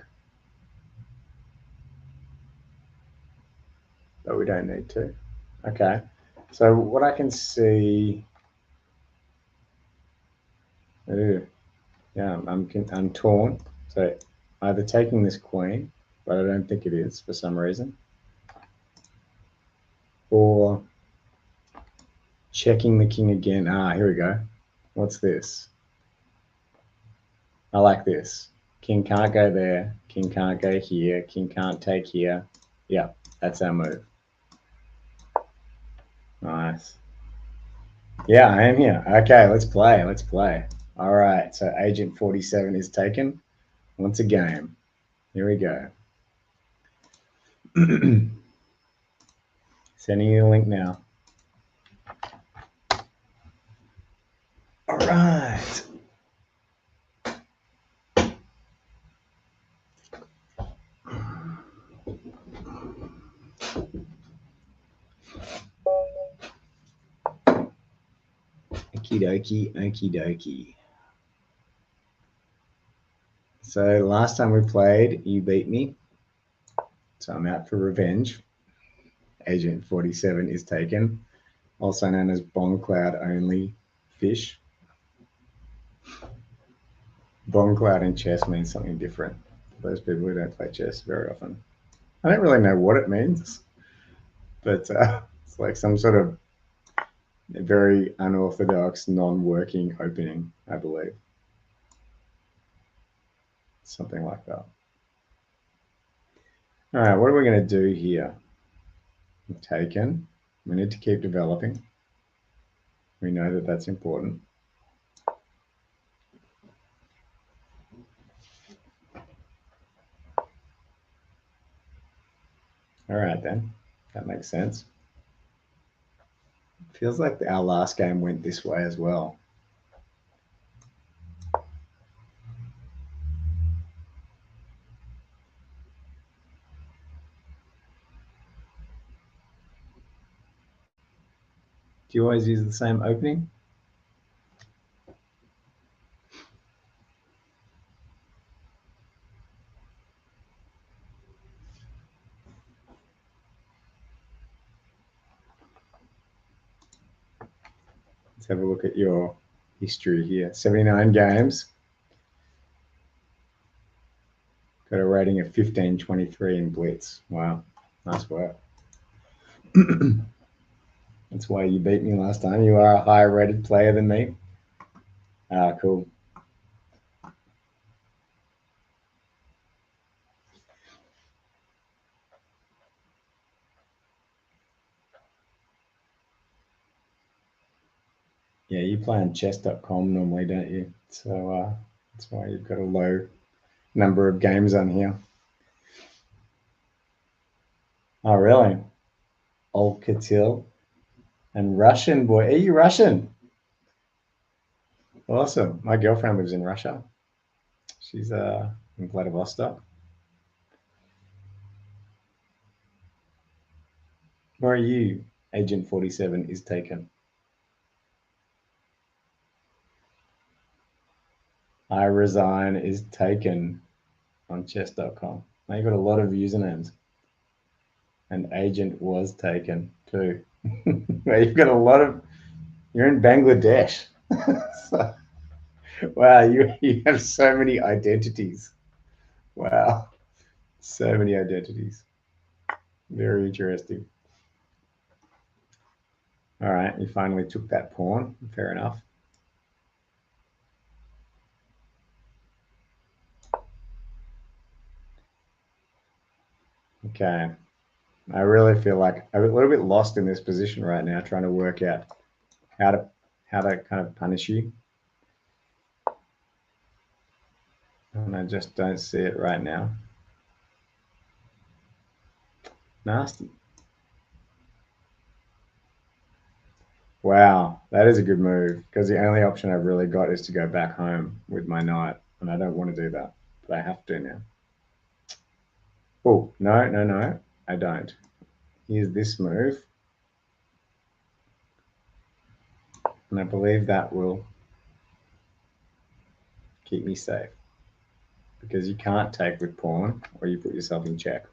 But we don't need to. Okay, so what I can see Ooh, yeah, I'm torn. So either taking this queen, but I don't think it is for some reason, or checking the king again. Ah, here we go. What's this? I like this. King can't go there. King can't go here. King can't take here. Yeah, that's our move. Nice. Yeah, I am here. Okay, let's play. Let's play. All right, so Agent 47 is taken. Once a game. Here we go. Sending you the link now. All right. Okie dokie, okie dokie. So last time we played, you beat me. So I'm out for revenge. Agent 47 is taken, also known as Bomb Cloud Only Fish. Bomb Cloud in chess means something different for those people who don't play chess very often. I don't really know what it means, but it's like some sort of very unorthodox, non-working opening, I believe. Something like that. All right, what are we going to do here? Taken. We need to keep developing. We know that that's important. All right, then. That makes sense. Feels like our last game went this way as well. Do you always use the same opening? Let's have a look at your history here. 79 games. Got a rating of 1523 in Blitz. Wow, nice work. That's why you beat me last time. You are a higher rated player than me. Ah, cool. Yeah, you play on chess.com normally, don't you? So that's why you've got a low number of games on here. Oh, really? Alcatil and Russian boy. Are you Russian? Awesome. My girlfriend lives in Russia. She's in Vladivostok. Where are you? Agent 47 is taken. I resign is taken on chess.com. Now you've got a lot of usernames. And agent was taken too. You've got a lot of. You're in Bangladesh. So, wow, you have so many identities. Wow, so many identities. Very interesting. All right, you finally took that pawn. Fair enough. Okay. I really feel like I'm a little bit lost in this position right now, trying to work out how to kind of punish you. And I just don't see it right now. Nasty. Wow, that is a good move because the only option I've really got is to go back home with my knight, and I don't want to do that, but I have to now. Oh, no, no, no, I don't. Here's this move, and I believe that will keep me safe because you can't take with pawn or you put yourself in check.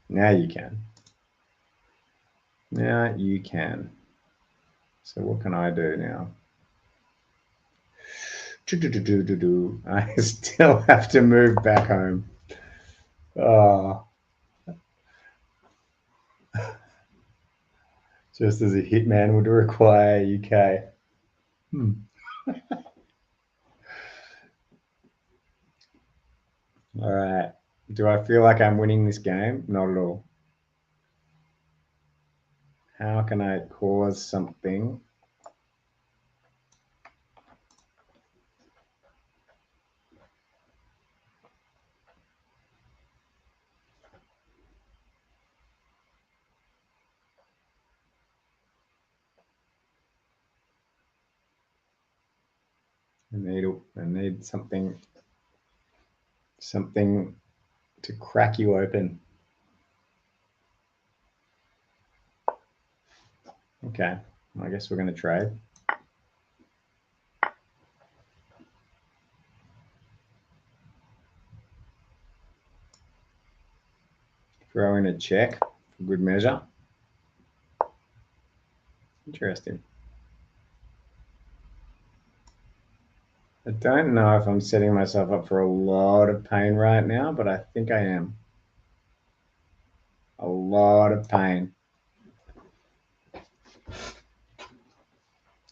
Now you can. Yeah, you can. So what can I do now? I still have to move back home. Oh, just as a hitman would require UK. All right. Do I feel like I'm winning this game? Not at all. How can I cause something? I need something to crack you open. Okay. I guess we're going to trade. Throw in a check for good measure. Interesting. I don't know if I'm setting myself up for a lot of pain right now, but I think I am. A lot of pain.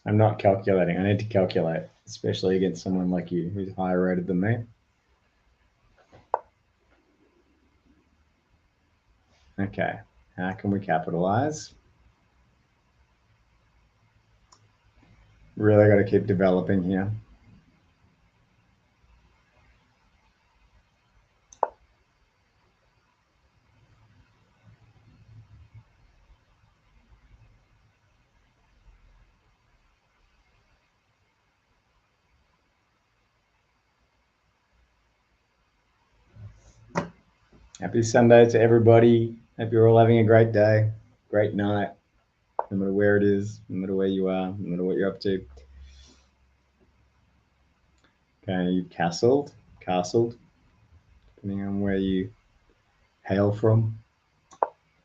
I'm not calculating. I need to calculate, especially against someone like you who's higher rated than me. Okay. How can we capitalize? Really got to keep developing here. Happy Sunday to everybody. Hope you're all having a great day, great night, no matter where it is, no matter where you are, no matter what you're up to. Okay, you castled, depending on where you hail from.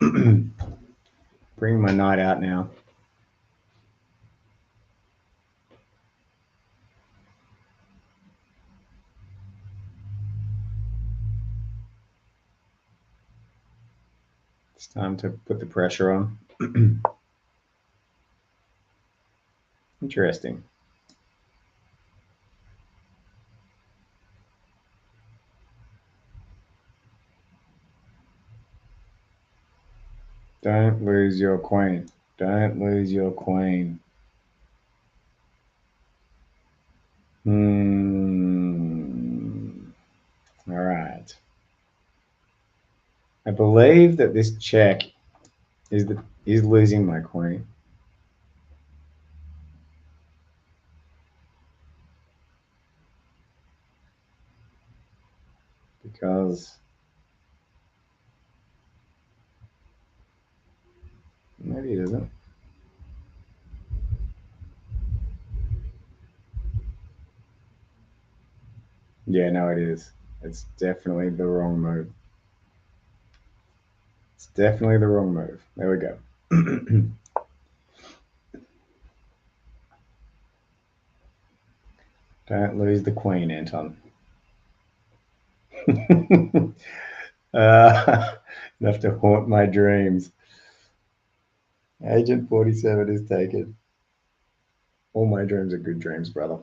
Bring my night out now. It's time to put the pressure on. Interesting. Don't lose your queen. Don't lose your queen. All right. I believe that this check is losing my queen. Because maybe it isn't. Yeah, no, it is. It's definitely the wrong move. It's definitely the wrong move. There we go. Don't lose the queen, Anton. Enough to haunt my dreams. Agent 47 is taken. All my dreams are good dreams, brother.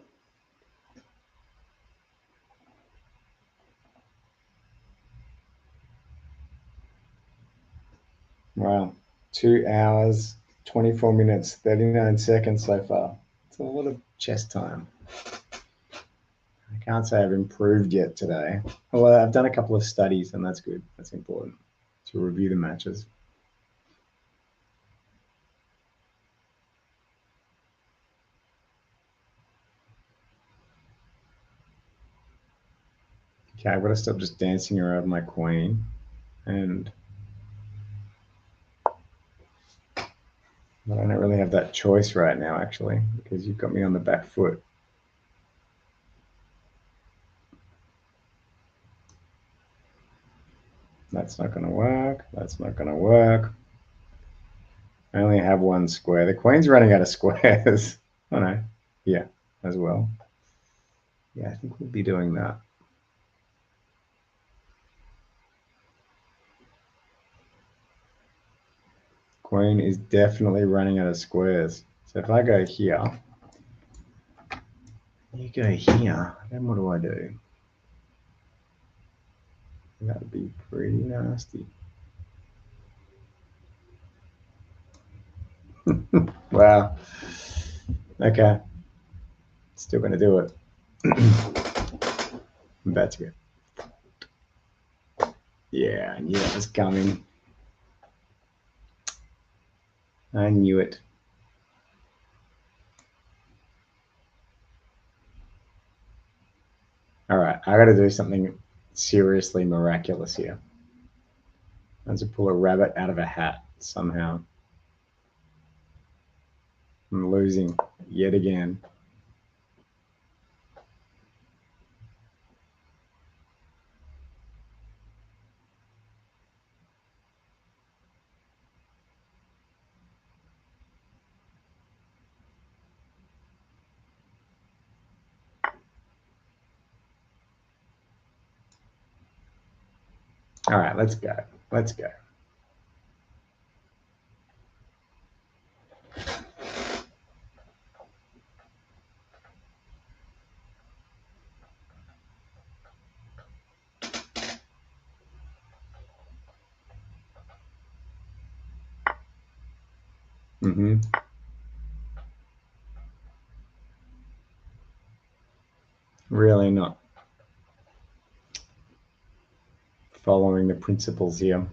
Wow. 2 hours, 24 minutes, 39 seconds so far. It's a lot of chess time. I can't say I've improved yet today. Well, I've done a couple of studies, and that's good. That's important to review the matches. Okay, I've got to stop just dancing around my queen. And I don't really have that choice right now, actually, because you've got me on the back foot. That's not going to work. That's not going to work. I only have one square. The queen's running out of squares. Oh no, yeah, as well. Yeah, I think we'll be doing that. Queen is definitely running out of squares. So if I go here, you go here, then what do I do? That would be pretty nasty. Wow. Okay. Still going to do it. I'm about to go. Yeah, I knew that was coming. I knew it. All right, I got to do something seriously miraculous here. I have to pull a rabbit out of a hat somehow. I'm losing yet again. All right, let's go. Let's go. Mm-hmm. Really not following the principles here.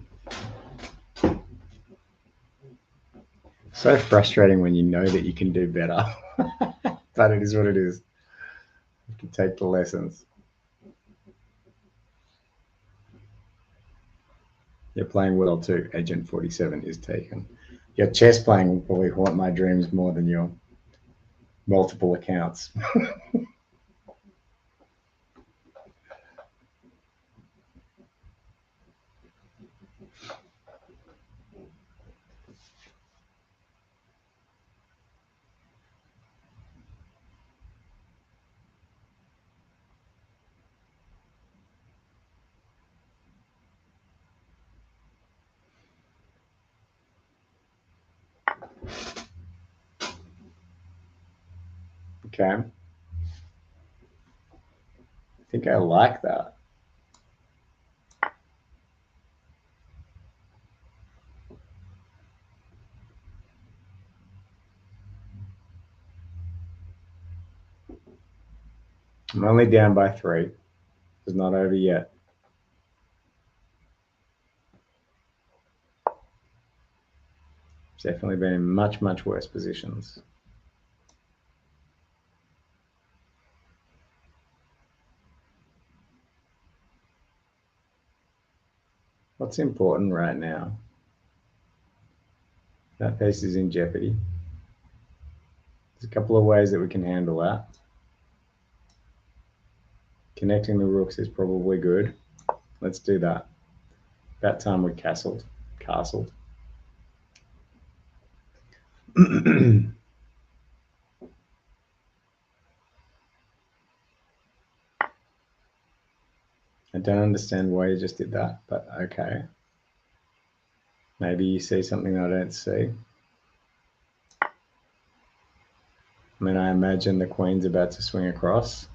So frustrating when you know that you can do better, but it is what it is. You can take the lessons. You're playing well too. Agent 47 is taken. Your chess playing will probably haunt my dreams more than your multiple accounts. Okay. I think I like that. I'm only down by 3. It's not over yet. Definitely been in much, much worse positions. What's important right now? That piece is in jeopardy. There's a couple of ways that we can handle that. Connecting the rooks is probably good. Let's do that. That time we castled. I don't understand why you just did that, but okay. Maybe you see something I don't see. I mean, I imagine the queen's about to swing across.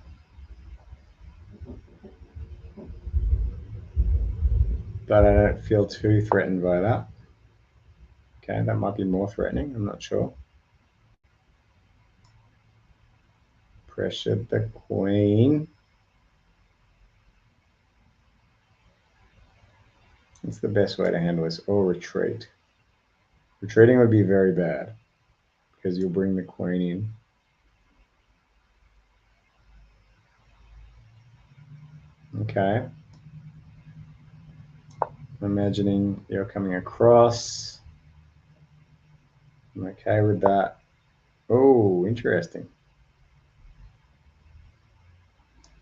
But I don't feel too threatened by that. Okay, that might be more threatening, I'm not sure. Pressured the queen. It's the best way to handle this, or retreat. Retreating would be very bad because you'll bring the queen in. Okay. I'm imagining you're coming across. I'm okay with that. Oh, interesting.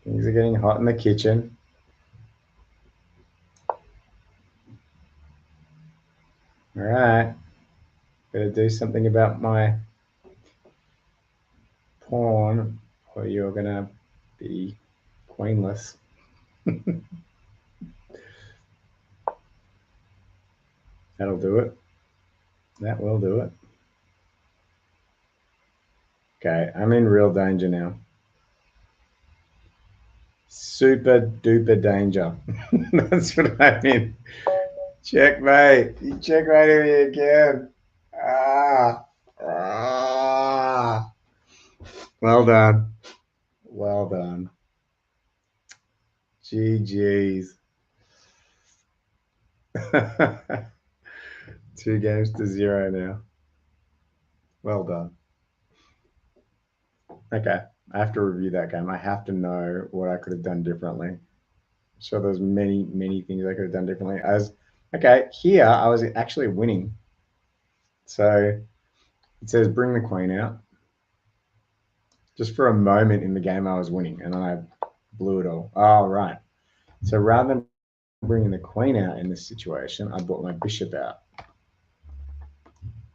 Things are getting hot in the kitchen. All right. Better do something about my pawn, or you're gonna be queenless. That'll do it. That will do it. Okay, I'm in real danger now. Super duper danger. That's what I mean. Checkmate. You checkmated me again. Ah. Well done. Well done. GG's. 2-0 now. Well done. Okay, I have to review that game. I have to know what I could have done differently. So there's many, many things I could have done differently. Okay, here I was actually winning. So it says bring the queen out. Just for a moment in the game I was winning, and I blew it all. Oh, right. So rather than bringing the queen out in this situation, I brought my bishop out.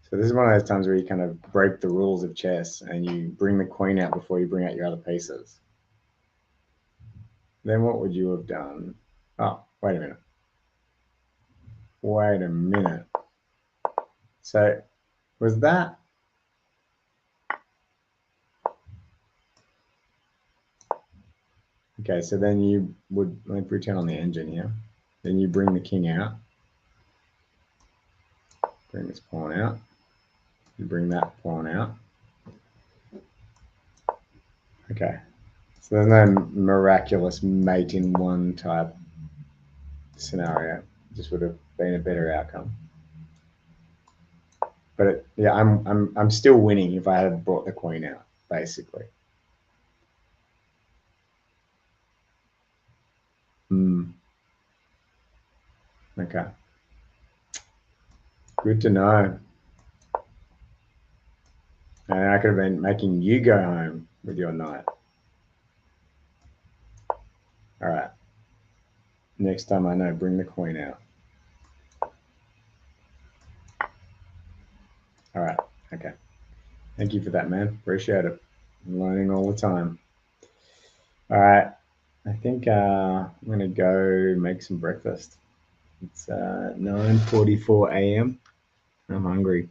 So this is one of those times where you kind of break the rules of chess and you bring the queen out before you bring out your other pieces. Then what would you have done? Oh, wait a minute. Wait a minute. So was that? Okay, so then you would, let me turn on the engine here. Then you bring the king out. Bring this pawn out. You bring that pawn out. Okay. So there's no miraculous mate in one type scenario. Just would have been a better outcome. But yeah, I'm still winning if I had brought the queen out, basically. Okay. Good to know. And I could have been making you go home with your knight. All right. Next time I know, bring the queen out. All right. Okay. Thank you for that, man. Appreciate it. I'm learning all the time. All right. I think I'm going to go make some breakfast. It's 9:44 a.m. I'm hungry.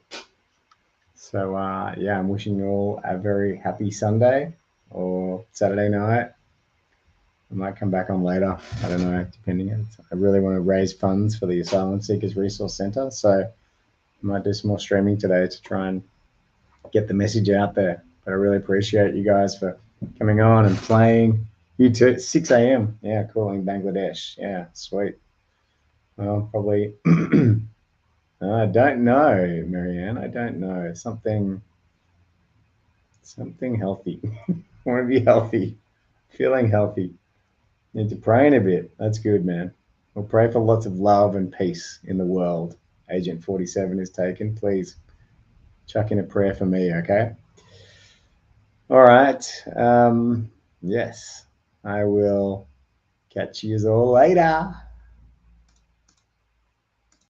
So, yeah, I'm wishing you all a very happy Sunday or Saturday night. I might come back on later. I don't know, depending. I really want to raise funds for the Asylum Seekers Resource Centre. So I might do some more streaming today to try and get the message out there. But I really appreciate you guys for coming on and playing. You too. 6 a.m. Yeah, calling Bangladesh. Yeah, sweet. Well, probably. I don't know, Marianne. I don't know. Something healthy. I want to be healthy. Feeling healthy. Need to pray in a bit. That's good, man. We'll pray for lots of love and peace in the world. Agent 47 is taken. Please chuck in a prayer for me, okay? All right. Yes, I will catch you all later.